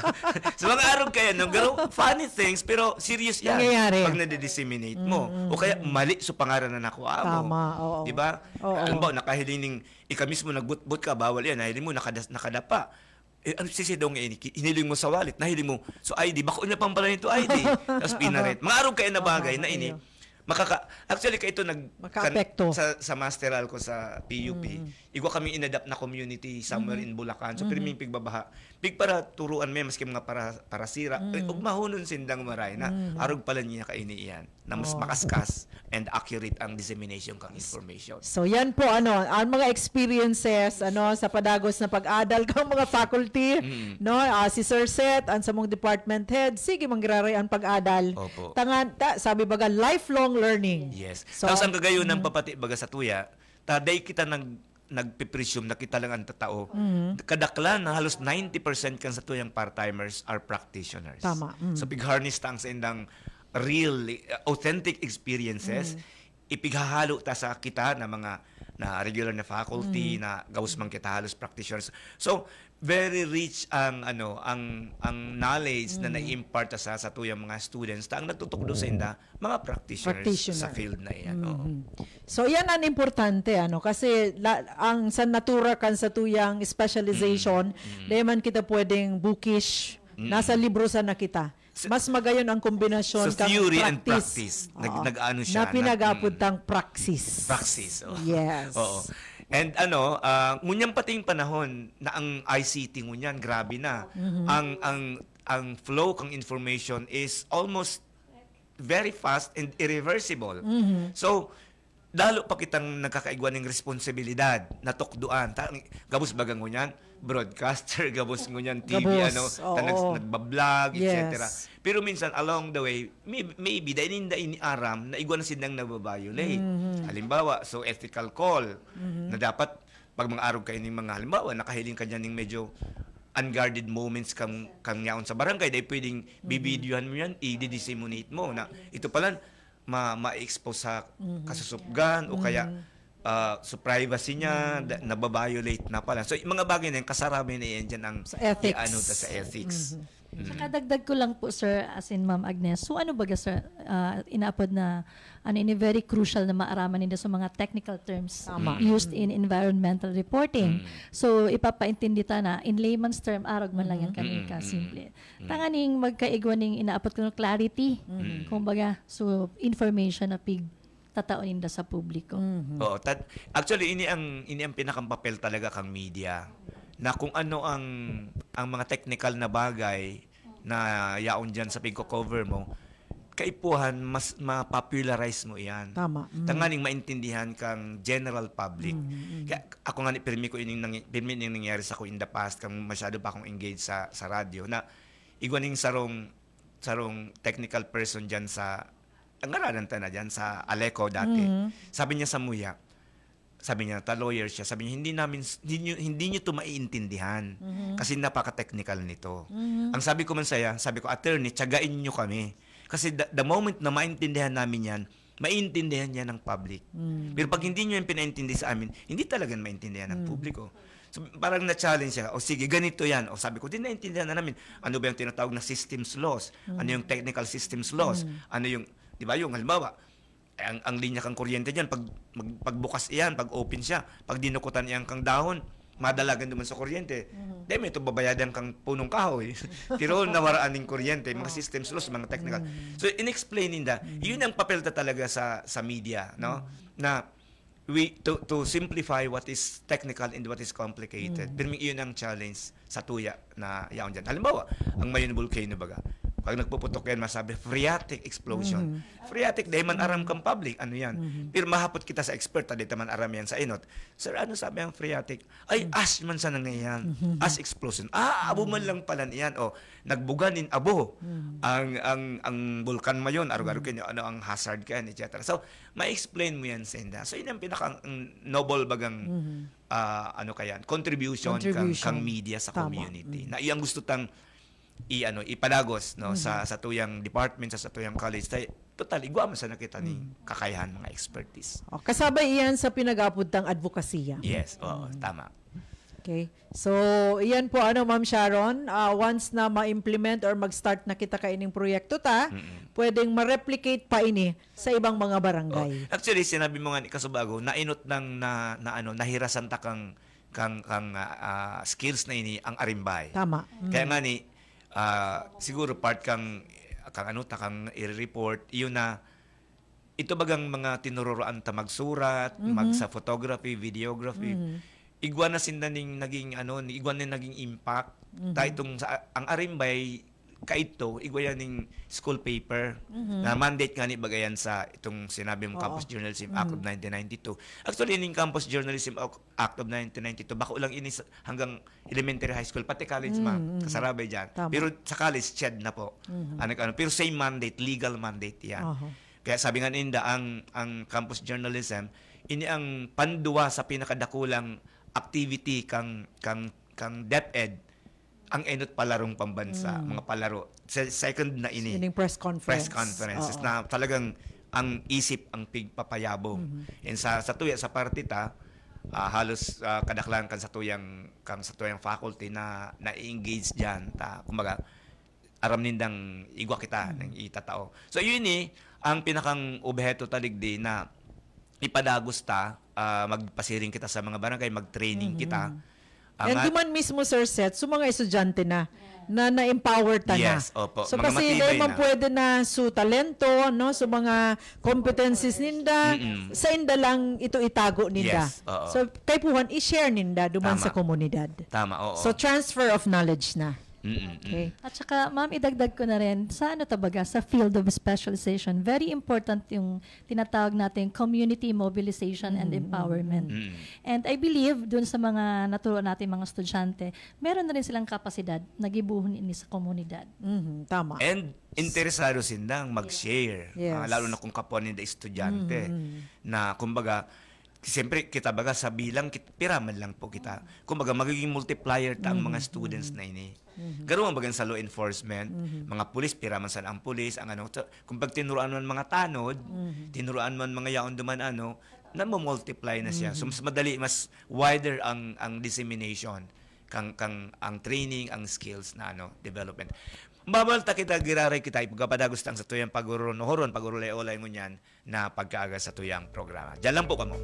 Speaker 2: Sa mga araw kaya, funny things, pero serious yan.
Speaker 3: Nangyayari.
Speaker 2: Pag nade-disseminate mo. O kaya, mali sa pangaran na nakuha mo.
Speaker 3: Tama, oo.
Speaker 2: Diba? Alam mo, nakahiling ika mismo, nagbut-but ka, bawal yan. Nahiling mo, nakadapa. Ano sisidong hiniling mo sa wallet, nahiling mo, so ID, bako niya pang pala nito ID. Tapos pinaret. Mga araw kayo na bagay na ini, actually kayo ito sa masteral ko sa PUP, igwa kami inadapt na community somewhere in Bulacan. So, pero may pigbabaha. Pig para turuan may, maski mga para sira. Ug mahunon sindang maray na arog pala niya kaini iyan na mas makaskas and accurate ang dissemination kang information.
Speaker 3: So, yan po, ang mga experiences, sa padagos na pag-adal kang mga faculty, si Sir Seth, ang sa mong department head, sige, manggiraray ang pag-adal.
Speaker 2: Opo.
Speaker 3: Sabi baga, lifelong learning.
Speaker 2: Yes. So, tapos ang gagayon ng papati baga sa tuya, taday kita nagpipresume na kita lang ang tatao. Kadaklan na halos 90% kan sa tuyang part-timers are practitioners.
Speaker 3: Tama.
Speaker 2: So pig-harness ta ang sa indang real, authentic experiences, ipighahalo ta sa kita na mga na regular na faculty, na gawas man kita halos practitioners. So very rich ang knowledge na na-impart sa tuyang mga students ta ang natutukdo sa inda mga practitioners sa field na iyan.
Speaker 3: So yan ang importante kasi ang sa natura kan sa tuyang specialization, man kita pwedeng bookish, nasa libro sa na kita. Mas magayon ang kombinasyon
Speaker 2: so theory and practice. Nag-ano siya
Speaker 3: na pinagapod tang praxis.
Speaker 2: Praxis.
Speaker 3: Yes.
Speaker 2: Oo. And ngunyang pating panahon na ang ICT ngunyan grabe na. Ang flow kang information is almost very fast and irreversible. So lalo pa kitang nagkakaigwan ng responsibilidad na tukduan. Gabos bagang ngunyan, broadcaster, gabos ngunyan TV, nagbablog, etc. Pero minsan, along the way, maybe, dahil ini aram, na igwan na silang nababiolate. Halimbawa, so ethical call, na dapat, pag mga araw kayo ng mga halimbawa, nakahiling ka dyan ng medyo unguarded moments kang yaon sa barangay, dahil pwedeng bibidyohan mo yan, i-disseminate mo, na ito pala, ma-expose sa kasusupgan o kaya sa privacy niya, nababiolate na pala. So, yung mga bagay na yung kasarami na yan dyan ang
Speaker 3: sa ethics.
Speaker 2: Sa ethics.
Speaker 10: Saka dagdag ko lang po, sir, as in Ma'am Agnes, so ano ba, sir, inaapod na ini very crucial na maaraman nila sa mga technical terms used in environmental reporting. So, ipapaintindi ta na, in layman's term, arog man lang yan kami simple. Tanganing magkaigwaning inaapod ko ng clarity, kumbaga, so information na tataonin da sa publiko.
Speaker 2: Oo, actually, ini ang pinakang papel talaga kang media, na kung ano ang mga technical na bagay na yaon dyan sa pagko-cover mo, kaipuhan, mas ma-popularize mo iyan.
Speaker 3: Tama.
Speaker 2: Tanganing maintindihan kang general public. Kaya ako nga, pirmi yung nangyari sa ko in the past, kang masyado pa akong engaged sa radyo, na igwaning sarong technical person dyan sa, ang ngaranan ta na dyan, sa Aleco dati. Sabi niya sa Muya, lawyer siya, sabi niya, hindi niyo ito maiintindihan kasi napaka-technical nito. Ang sabi ko man sabi ko, attorney, tiyagain niyo kami. Kasi the moment na maintindihan namin yan, maintindihan yan ng public. Pero pag hindi niyo yung pinaintindi sa amin, hindi talaga maintindihan ng publiko. So, parang na-challenge siya, sige, ganito yan. Sabi ko, din naintindihan na namin. Ano ba yung tinatawag na systems laws? Ano yung technical systems laws? Ano yung, di ba, yung halimbawa, ang linya kang kuryente diyan pagbukas iyan, pag open siya, pag dinukutan iyan kang dahon, madalagan naman sa kuryente. Deme ito babayadan kang punong kahoy. Pero nawaraan ng kuryente, mga systems laws, mga technical. So in-explaining that, yun ang papel talaga sa media, no? Na to simplify what is technical and what is complicated. Pero yun ang challenge sa tuya na yaon diyan. Halimbawa, ang Mayon volcano baga, Pag nagpuputok yan, masabi, phreatic explosion. Phreatic, dahil man aram kang public, ano yan. Pero mahapot kita sa expert, dahil man aram yan sa inot. Sir, ano sabi ang phreatic? Ay, ash man sa nangyayang. Ash explosion. Abo man lang pala niyan. O, nagbuganin abo. Ang vulkan mayon, araw-araw kayo, ano ang hazard ka, etc. So, ma-explain mo yan, Senda. So, yun ang pinaka-noble bagang contribution kang media sa community. Na iyang gusto tang ipadagos sa tuyang department, sa tuyang college. Total, igwa man sa nakita ni kakayahan mga expertise.
Speaker 3: Kasabay iyan sa pinag-apod tang advokasya.
Speaker 2: Yes, tama.
Speaker 3: Okay. So, iyan po Ma'am Sharon, once na ma-implement or mag-start na kita kaining proyekto pwedeng ma-replicate pa ini sa ibang mga barangay.
Speaker 2: Actually, sinabi mo nga ni Kasubago, nainot nang nahirasan ta kang skills na ini ang arimbay.
Speaker 3: Tama.
Speaker 2: Kaya nga ni siguro part kang i-report yun na ito bagang mga tinururoan ta magsurat, magsa photography, videography. Igwan na sindaning naging igwan na naging impact. Itong ang arimbay kaito igwa ning school paper na mandate nga ni bagayan sa itong sinabi mo Campus Journalism Act of 1992. Actually ning Campus Journalism Act of 1992 bako lang ini hanggang elementary high school pati college kasarabay diyan. Pero sa college CHED na po. Pero same mandate, legal mandate yan. Kaya sabi nga ninda ang Campus Journalism ini ang panduwa sa pinakadakulang activity kang DepEd ang enot palarong pambansa, mga palaro. Second na ini.
Speaker 3: Ining press conferences
Speaker 2: na talagang ang isip ang pigpapayabo. And sa tuya sa partita halos kadaklan kan sa tuyang faculty na na-engage diyan kumbaga aram nindang igwa kita ng itatao. So yun ang pinakang objeto taligdi na ipadagos ta magpasiring kita sa mga barangay, mag-training kita.
Speaker 3: And duman mismo Sir Seth, so mga estudyante na na-empower ta na.
Speaker 2: Yes, opo.
Speaker 3: So kasi dahil man pwede na su talento, so mga competencies ninda, sa inda lang ito itago ninda.
Speaker 2: Yes,
Speaker 3: so kay puhan i-share ninda duman sa komunidad.
Speaker 2: Tama, oo.
Speaker 3: So transfer of knowledge na. Okay.
Speaker 10: At saka, ma'am, idagdag ko na rin, sa sa field of specialization, very important yung tinatawag natin community mobilization and empowerment. And I believe, dun sa mga naturuan natin mga estudyante, meron na rin silang kapasidad na gibuhon ini sa komunidad.
Speaker 3: Tama.
Speaker 2: And interesado sindang mag-share.
Speaker 3: Yes.
Speaker 2: Lalo na kung kapwa ninda estudyante. Na, kumbaga, siyempre, kita baga sa bilang, piraman lang po kita. Kumbaga, magiging multiplier ta ang mga students na ini. Garo ang bagan sa law enforcement, mga pulis, piraman sa ang pulis, ang kung pag tinuruan man mga tanod, tinuruan man mga yaon duman na-multiply na siya. So, mas madali, mas wider ang dissemination, ang training, ang skills na development. Mabalta kita, giraray kita, ipagkapadagos tang sa tuyang pagurulay-olay ngunyan na pagkaaga sa tuyang programa. Diyan lang po kamo.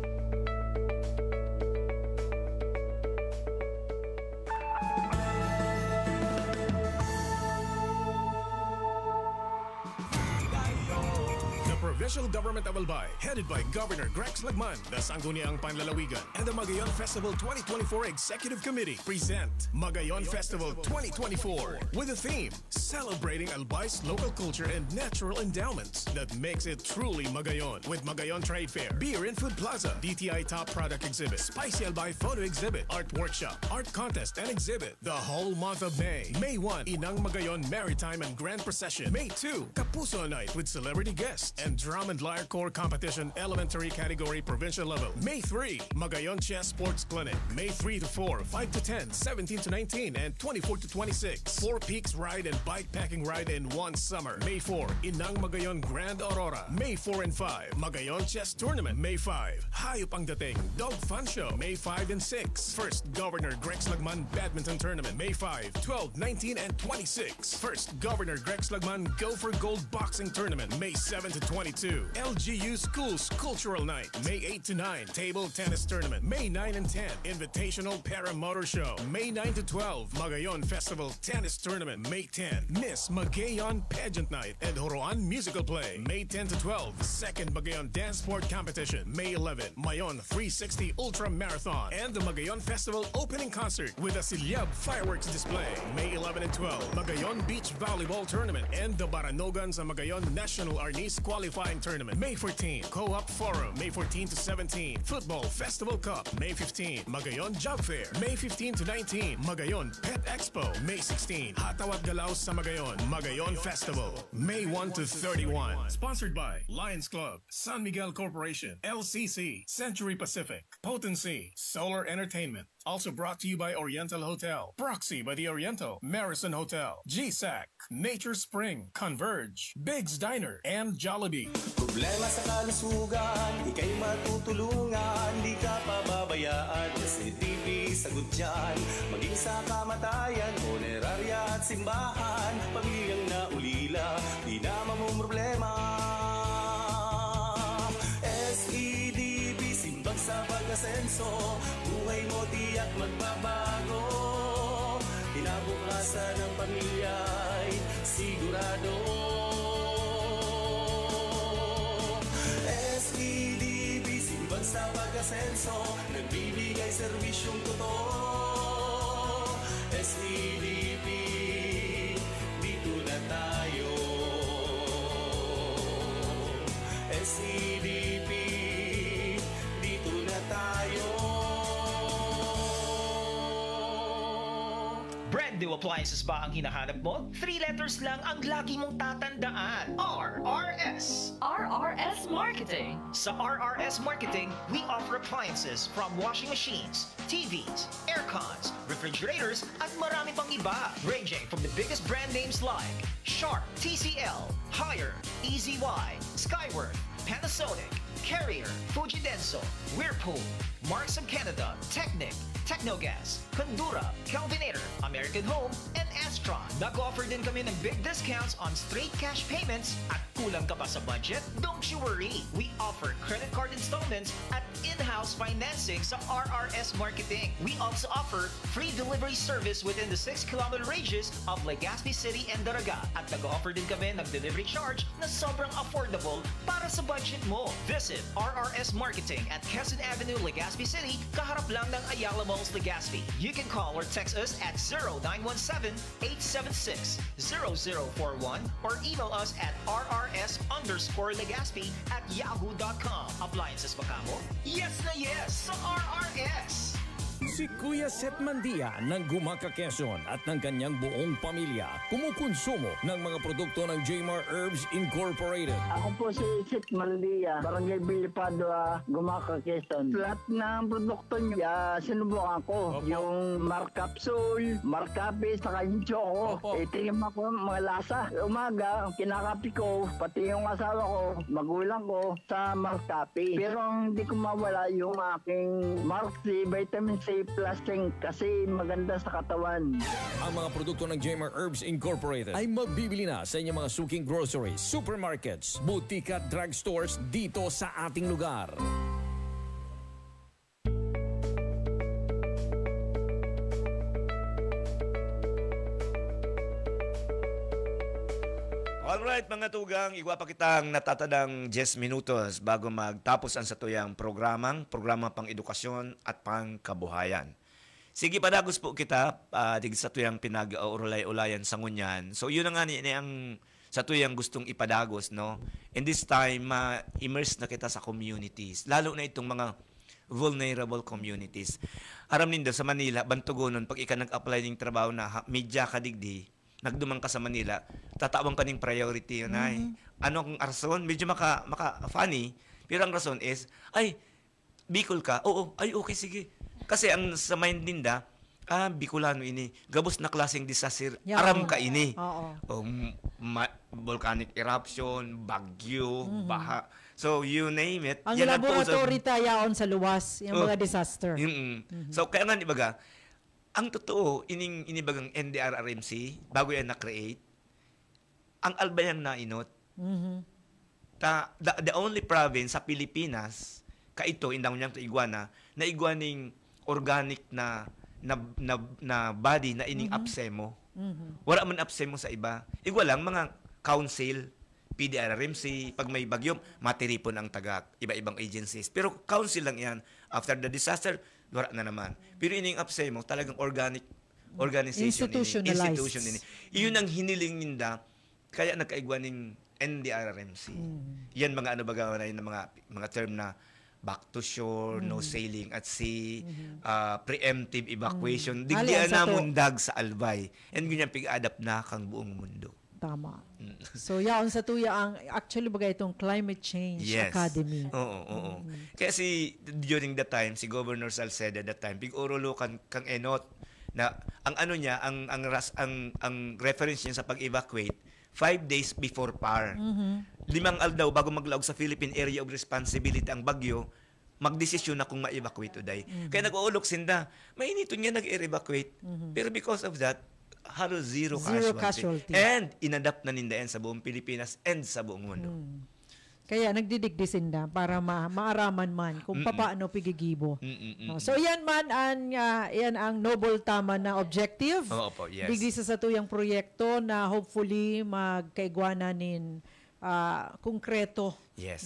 Speaker 11: Provincial Government of Albay, headed by Governor Grex Lagman, the Sangguniang Panlalawigan, and the Magayon Festival 2024 Executive Committee present Magayon Festival 2024 with a theme celebrating Albay's local culture and natural endowments that makes it truly Magayon. With Magayon Trade Fair, Beer and Food Plaza, DTI Top Product Exhibit, Spicy Albay Photo Exhibit, Art Workshop, Art Contest and Exhibit. The whole month of May. May 1, Inang Magayon Maritime and Grand Procession. May 2, Kapuso Night with celebrity guests and Drum and Lyre Corps Competition Elementary Category Provincial Level. May 3, Magayon Chess Sports Clinic. May 3 to 4, 5 to 10, 17 to 19, and 24 to 26. 4 Peaks Ride and Bike Packing Ride in one summer. May 4, Inang Magayon Grand Aurora. May 4 and 5, Magayon Chess Tournament. May 5, Hayop ang Dating Dog Fun Show. May 5 and 6, First Governor Grex Lagman Badminton Tournament. May 5, 12, 19, and 26. First Governor Grex Lagman Go for Gold Boxing Tournament. May 7 to 22. 2, LGU Schools Cultural Night, May 8 to 9, Table Tennis Tournament, May 9 and 10, Invitational Paramotor Show, May 9 to 12, Magayon Festival Tennis Tournament, May 10, Miss Magayon Pageant Night, and Horoan Musical Play, May 10 to 12, Second Magayon Dance Sport Competition, May 11, Mayon 360 Ultra Marathon, and the Magayon Festival Opening Concert with a Silyab Fireworks Display, May 11 and 12, Magayon Beach Volleyball Tournament, and the Baranogan sa Magayon National Arnis Qualifying Tournament, May 14, Co-op Forum, May 14 to 17, Football Festival Cup, May 15, Magayon Job Fair, May 15 to 19, Magayon Pet Expo, May 16, Hatawat Galaw sa Magayon, Magayon Festival, May 1 to 31. Sponsored by Lions Club, San Miguel Corporation, LCC, Century Pacific, Potency, Solar Entertainment. Also brought to you by Oriental Hotel, Proxy by the Oriental, Marison Hotel, GSAC, Nature Spring, Converge, Big's Diner, and Jollibee.
Speaker 12: Problema sa kalusugan, ika'y matutulungan, di ka pababayaan. SCTV, sagot dyan, maging sa kamatayan, monerarya at simbahan, pamilyang naulila, di na mamumroblema. SEDB, simbang sa pag-asenso, buhay mo tiyak magbabago. Kinabukasan ng pamilya'y sigurado. SEDB, simbang sa pag-asenso, nagbibigay serbisyong totoo. SEDB, dito na tayo. SEDB, dito na tayo.
Speaker 13: Brand new appliances ba ang hinahanap mo? 3 letters lang ang lagi mong tatandaan. RRS.
Speaker 1: RRS Marketing.
Speaker 13: Sa RRS Marketing, we offer appliances from washing machines, TVs, aircons, refrigerators, at marami pang iba. Ranging from the biggest brand names like Sharp, TCL, Haier, EZY, Skyworth, Panasonic, Carrier, Fujidenso, Whirlpool, Marks of Canada, Technic, Technogas, Condura, Kelvinator, American Home, and Astron. Nag-offer din kami ng big discounts on straight cash payments at kulang ka pa sa budget? Don't you worry! We offer credit card installments at in-house financing sa RRS Marketing. We also offer free delivery service within the 6-kilometer radius of Legazpi City and Daraga. At nag-offer din kami ng delivery charge na sobrang affordable para sa budget mo. Visit RRS Marketing at Quezon Avenue, Legazpi City, kaharap lang ng Ayala Malls, Legazpi. You can call or text us at 0917-876-0041 or email us at rrs_Legazpi@yahoo.com. Appliances ba ka mo? Yes na yes sa RRS!
Speaker 14: Si Kuya Seth Mandia ng Gumaca, Quezon at ng kanyang buong pamilya kumukonsumo ng mga produkto ng Jmar Herbs Incorporated.
Speaker 15: Ako po si Seth Mandia, Barangay Bilipado, Gumaca, Quezon. Lahat ng produkto niya, sinubukan ko. Yung Mar Capsule, Mar Cafe, saka yung Choco. Tingin ako mga lasa. Umaga, kinakapi ko, pati yung asawa ko, magulang ko, sa Mar Cafe. Pero hindi ko mawala yung aking Mar C, Vitamin C Plus Zinc kasi maganda sa katawan.
Speaker 14: Ang mga produkto ng Jmar Herbs Incorporated ay mabibili na sa inyong mga suking groceries, supermarkets, boutique at drugstores dito sa ating lugar.
Speaker 2: Alright mga tugang, igwa pa kitang natatadang 10 minutos bago magtapos ang satuyang programa pang edukasyon at pang kabuhayan. Sige, padagos po kita, dig satuyang pinag-ulay-ulayan sa ngunyan. So yun na nga ni ang satuyang gustong ipadagos, no? In this time, immerse na kita sa communities, lalo na itong mga vulnerable communities. Aram nindo sa Manila, bantugonon, pag ika nag-apply ng trabaho na media kadigdi, nagdumang ka sa Manila, tatawang ka ng priority yun ay. Anong rason? Medyo maka-funny, pero ang rason is, ay, Bicol ka? Oo, ay okay, sige. Kasi ang sa mind ninda, Bicolano ini, gabos na klaseng disaster, aram ka ini. Volcanic eruption, bagyo, baha. So, you name it.
Speaker 3: Ang laboratory tayaon sa luwas, yung mga disaster.
Speaker 2: So, kaya nga, ibaga, ang totoo, inibagang NDRRMC, bago yan na-create, ang albayang nainot, the only province sa Pilipinas kaito indang niyang iguana na iguaning organic na body na ining absemo. Wala man absemo sa iba. Igwa lang mga council, PDRRMC, pag may bagyo, matiripon ang taga iba-ibang agencies. Pero council lang yan. After the disaster, wala na naman. Pero ining absemo, talagang organization. Institution ini. Iyon ang hiniling ninda, kaya nagkaigwaning NDRRMC. Yan mga baga na yun, mga term na back to shore, no sailing at sea, preemptive evacuation. Digdian na mundag sa albay. And ganyan pig-adapt na kang buong mundo.
Speaker 3: Tama. So, yaon sa tuya ang actually bagay itong Climate Change Academy.
Speaker 2: Oo. Kaya during that time, si Governor Salceda that time, pig-urulo kang enot na ang reference niya sa pag-evacuate 5 days before PAR. 5 aldaw bago maglaog sa Philippine Area of Responsibility ang bagyo, magdesisyon na kung ma-evacuate uday. Kaya nag-uulok sinda, mainito niya nag-evacuate. Pero because of that, halos zero casualty. And inadapt na ninda yan sa buong Pilipinas and sa buong mundo.
Speaker 3: Kaya nagdidigdisin na para maaraman man kung paano pigigibo. So yan man yan ang noble tama na objective.
Speaker 2: Yes.
Speaker 3: Digdi sa tuyang proyekto na hopefully magkaigwana nin konkreto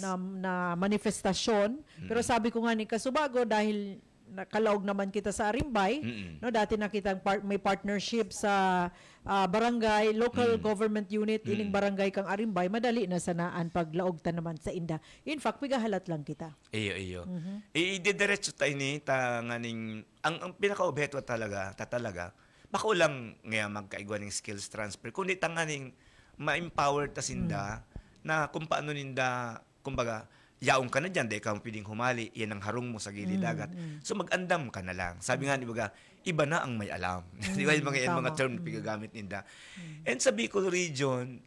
Speaker 3: na manifestasyon. Pero sabi ko nga ni Kasubago dahil nakalaog naman kita sa Arimbay, no, dati nakita may partnership sa barangay, local government unit ining barangay kang Arimbay, madali na sanaan paglaog ta naman sa inda. In fact, pigahalat lang kita.
Speaker 2: Iyo. Ididiretso tayo ni nganing ang pinaka-objeto talaga, baka ulang nga magkaigwa ng skills transfer, kundi tanganing ma-empower ta sinda na kung paano ninda, kumbaga, yaong ka na dyan, dahil ka pwedeng humali, yan ang harong mo sa gilid dagat. So mag-andam ka na lang. Sabi nga, iba na ang may alam. Di ba yung mga term na pigagamit ninda. And sa Bicol region,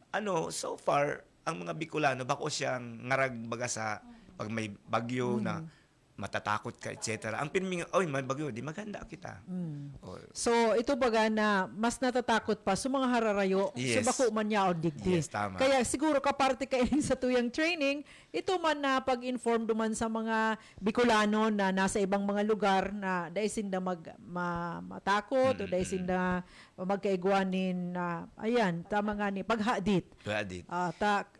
Speaker 2: so far, ang mga Bicolano, bako siyang ngarag baga sa pag may bagyo na matatakot ka, etc. Ang pinming, may bagyo, di maganda kita.
Speaker 3: So, ito baga na mas natatakot pa sa mga hararayo, so bako man yaon digdi.
Speaker 2: Yes, tama.
Speaker 3: Kaya siguro kaparte kayo sa tuyang training, ito man na pag-inform duman sa mga Bicolano na nasa ibang mga lugar na dahil sinda matakot o dahil sinda magkaigwanin na, tama nga ni, paghadit.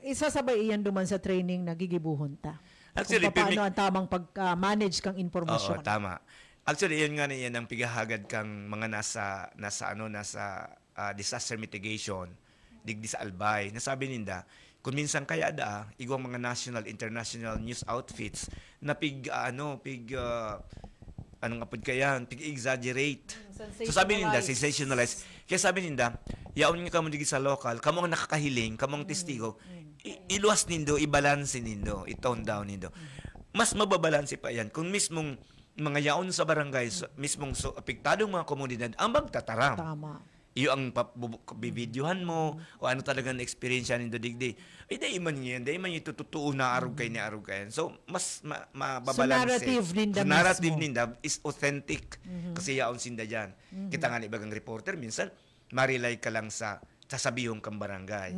Speaker 3: Isasabay iyan duman sa training na gigibuhon ta.
Speaker 2: Actually,
Speaker 3: kung paano ang tamang pag-manage kang informasyon.
Speaker 2: Oo, tama. Actually, yun nga yan ang pigahagad kang mga nasa disaster mitigation, digdi sa Albay. Nasabi ninda, kung minsan kaya igwang mga national, international news outfits na pig-exaggerate. So sabi ninda, sensationalize. Kaya sabi ninda, yaon nga kamo digdi sa local, kamo ang nakakahiling, kamo ang testigo, iluwas nindo, ibalanse nindo, i-tone down nindo. Mas mababalanse pa yan kung mismong mga yaon sa barangay, mismong apektadong mga komunidad, ang magtataram.
Speaker 3: Tama.
Speaker 2: Iyo ang bibidyohan mo, o ano talagang experience nindo digdi. Ay, dahil man yan tututuo na arog kayo. So, mas mababalanse.
Speaker 3: So, narrative
Speaker 2: ninda is authentic. Kasi yaon sinda dyan. Kita nga ni bagang reporter, minsan, marilay ka lang sa sasabihong kang barangay.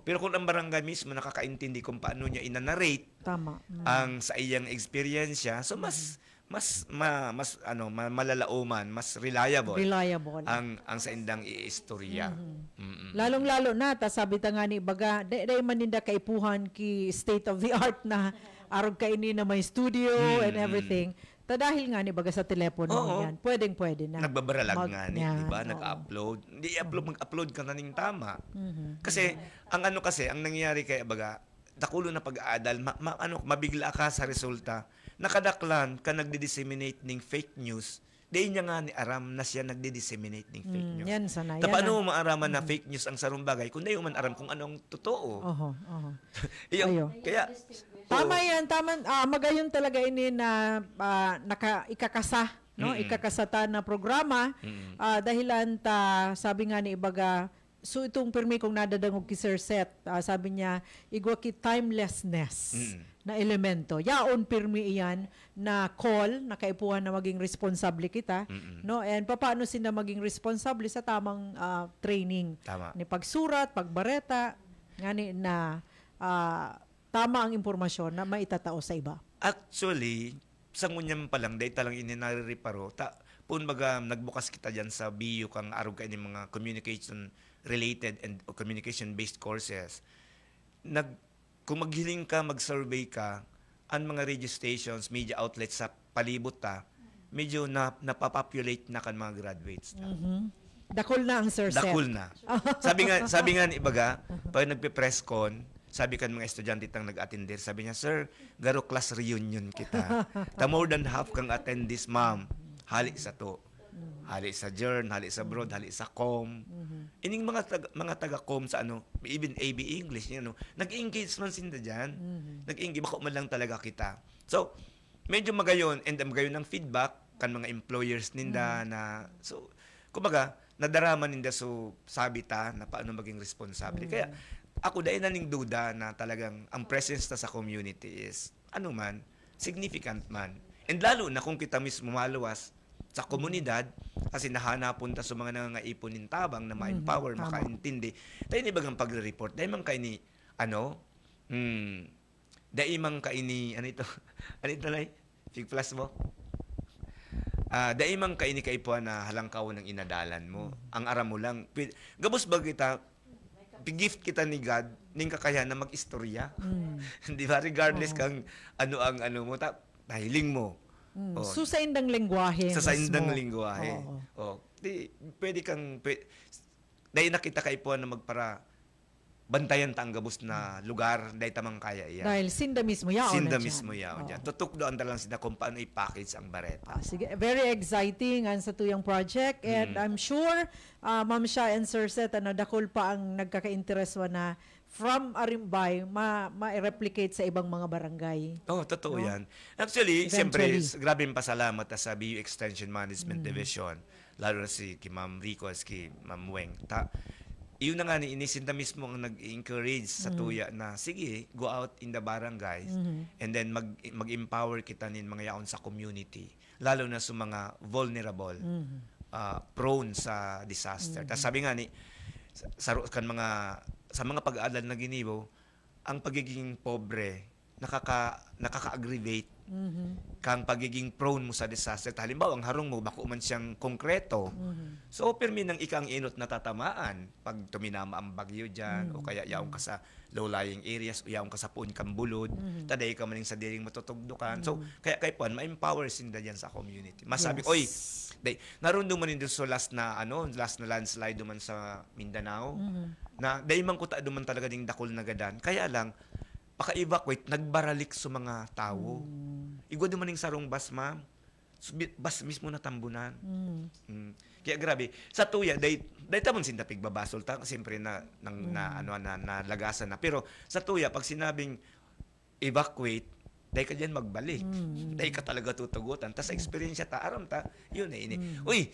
Speaker 2: Pero kung ang barangay mismo nakakaintindi kung paano niya inanarrate ang sa iyang experience siya, so mas malalauman, mas reliable ang sa indang iistorya.
Speaker 3: Lalong-lalo na sabi ta nga ni baga day man ninda kaipuhan ki state of the art na arog kaini na may studio and everything. Dahil nga ni baga sa telepono yan, pwede na.
Speaker 2: Nagbabaralag nga ni, di ba? Nag-upload. Hindi mag-upload ka na ning tama. Kasi, ang nangyayari kaya baga, dakulo na pag-aadal, mabigla ka sa resulta. Nakadaklan ka nagdi-disseminate ng fake news, dahil niya nga ni aram na siya nagdi-disseminate ng fake news.
Speaker 3: Yan sana.
Speaker 2: Paano mo maaraman na fake news ang sarong bagay kung dahil man aram kung anong totoo? Kaya,
Speaker 3: tama yan, magayon talaga ini na ikakasa, no? Ikakasata na programa dahilan sabi nga ni ibaga, so itong permi kong nadadangog ki Sir Seth, sabi niya, igwa ki timelessness na elemento. Yaon permi iyan na call, na kaipuhan na maging responsable kita, no? And paano sila maging responsable sa tamang training.
Speaker 2: Tama.
Speaker 3: Ni pagsurat, pagbareta, ngani na tama ang impormasyon na maitatao sa iba.
Speaker 2: Actually, sa ngunyam pa lang, dahil talang ininari-reparo, pun baga nagbukas kita dyan sa BU kang arog kayo ng mga communication-related and communication-based courses. Kung maghiling ka, mag-survey ka, ang mga radio stations, media outlets sa palibot medyo napapopulate na kan mga graduates.
Speaker 3: Dakol na ang Sir Seth.
Speaker 2: Dakol na. sabi nga ni Ibaga, pag nagpe-press con, sabi kan mga estudyante tang nag-attender, sabi niya, "Sir, garo class reunion kita. More than half kang attendees, ma'am. Hali sa to. Hali sa Journal, hali sa Broad, hali sa Com." Ining mga taga-Com sa even AB English, nag-engage man sinda dyan. Nag-engage, bako man lang talaga kita. So, medyo magayon, and magayon ng feedback kan mga employers ninda na, so, kumbaga, nadarama ninda so sabi na paano maging responsable. Kaya, ako dahil naning duda na talagang ang presence na sa community is, significant man. And lalo na kung kita mismo maluwas sa komunidad, kasi nahanapon ta sa mga nangangaipon ng tabang na ma-empower, makaintindi. Dahil ni bagang pagre-report, dahil man kayo ni, dahil man kayo ni, ano ito lang, Fig Plus mo? Dahil man kayo ni kaipuan na halangkaw ng inadalan mo. Ang aram mo lang. Gabos ba kita, gift kita ni God, ning kakaya na mag-istorya. Di ba? Regardless kang ano mo, nahiling mo.
Speaker 3: So sa indang lengguwahe.
Speaker 2: Sa indang lengguwahe. Pwede kang, dahil nakita kaipuan na magpara, bantayan ta ang gabos na lugar, dahil tamang kaya iya.
Speaker 3: Dahil sinda mismo yaon.
Speaker 2: Sinda mismo yaon dyan. Tutok doon talang sila kung paano i-package ang bareta.
Speaker 3: Sige, very exciting ang sa tuyang project, and I'm sure Ma'am Sha and Sir Seth, dakol pa ang nagkaka-interest na from Arimbay, ma-replicate sa ibang mga barangay.
Speaker 2: Totoo yan. Actually, siyempre, grabe yung pasalamat sa BU Extension Management Division, lalo na si Ma'am Rico at si Ma'am Weng. Iyon na nga inisinda mismo ang nag-encourage sa tuya na, sige, go out in the barangays and then mag-empower kita nin mga yaon sa community, lalo na sa mga vulnerable, prone sa disaster. Tapos sabi nga sa mga pag-aaral na ginibo, ang pagiging pobre, nakaka-aggravate kang pagiging prone mo sa disaster. Halimbawa, ang harong mo, bako man siyang konkreto. So, permi ng ikang inot natatamaan pag tuminama ang bagyo dyan, o kaya yaong ka sa low-lying areas, o yaong ka sa puun kang bulod, taday ka maning sa diring matutugdukan. So, kaya kay Puan, ma-empower sinda dyan sa community. Masabi, oy, naroon duman din so last na landslide duman sa Mindanao, na dahi man kuta duman talaga ding dakol na gadan. Kaya lang, paka-evacuate, nagbaralik sa mga tao. Igwa dumaning sarong bus, ma'am. Bus mismo na tambunan. Kaya grabe. Sa tuya, dahil tamon sindapig babasol ta, siyempre nalagasan na. Pero sa tuya, pag sinabing evacuate, dahil ka dyan magbalik. Dahil ka talaga tutugutan. Tapos sa experience ta, aram ta, yun eh. Uy,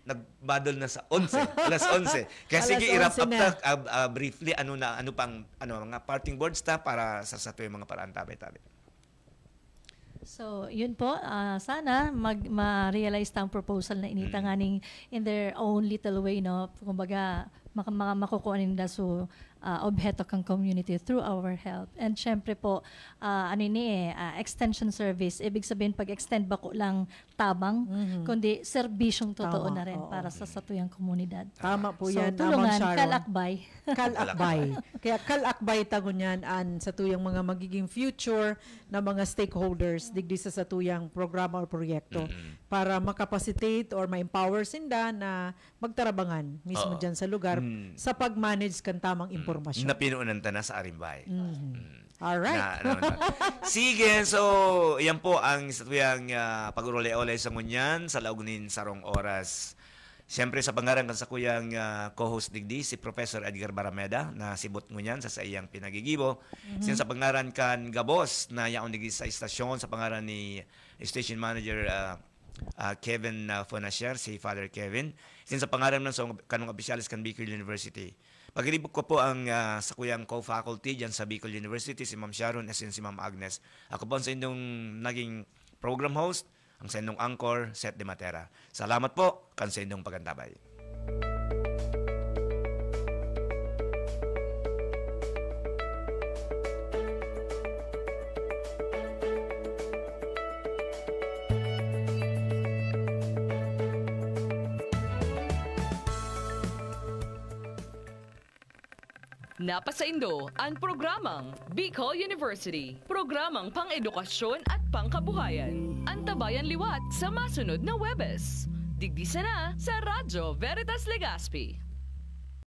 Speaker 2: nagbadol na sa 11, alas 11. Kaya sige, i-wrap up ta briefly, mga parting words ta para sa tuyo mga paraan tabi-tabi.
Speaker 10: So, yun po, sana ma-realize ang proposal na initanganing in their own little way, no? Kumbaga, makukuha nila so obheto kang community through our help. And syempre po, extension service. Ibig sabihin, pag-extend bako lang tabang, kundi serbisyong totoo na rin para sa satuyang komunidad.
Speaker 3: Tama po
Speaker 10: so,
Speaker 3: yan,
Speaker 10: tulungan, kalakbay.
Speaker 3: Kalakbay. Kaya kalakbay tago niyan an sa tuyang mga magiging future na mga stakeholders digdi sa tuyang programa o proyekto para makapacitate or ma-empower sinda na magtarabangan mismo dyan sa lugar sa pag-manage kan tamang impormasyon.
Speaker 2: Napinuunan ta na sa Arimbay.
Speaker 3: Alright.
Speaker 2: Sige, so yan po ang satuyang pag-urole-ole sa ngunyan sa laugunin sarong oras. Siyempre sa pangaran kan sa kuyang co-host digdi si Professor Edgar Barameda na sibot ngunyan sa iyang pinagigibo. Sin sa pangaran kan Gabos na yaon digdi sa istasyon sa pangaran ni Station Manager Kevin Fonasher, si Father Kevin. Sin sa pangaran ng kanong opisyalis kan Bicol University. Pag-iribok ko po ang sa kuyang co-faculty dyan sa Bicol University, si Ma'am Sharon at si Ma'am Agnes. Ako po sa inyong naging program host, ang sa inyong anchor, Seth De Matera. Salamat po kan sa inyong pagantabay.
Speaker 1: Napasaindo ang programang Bicol University, programang pang-edukasyon at pangkabuhayan. Antabayan liwat sa masunod na Huwebes. Digdisa na sa Radyo Veritas Legazpi.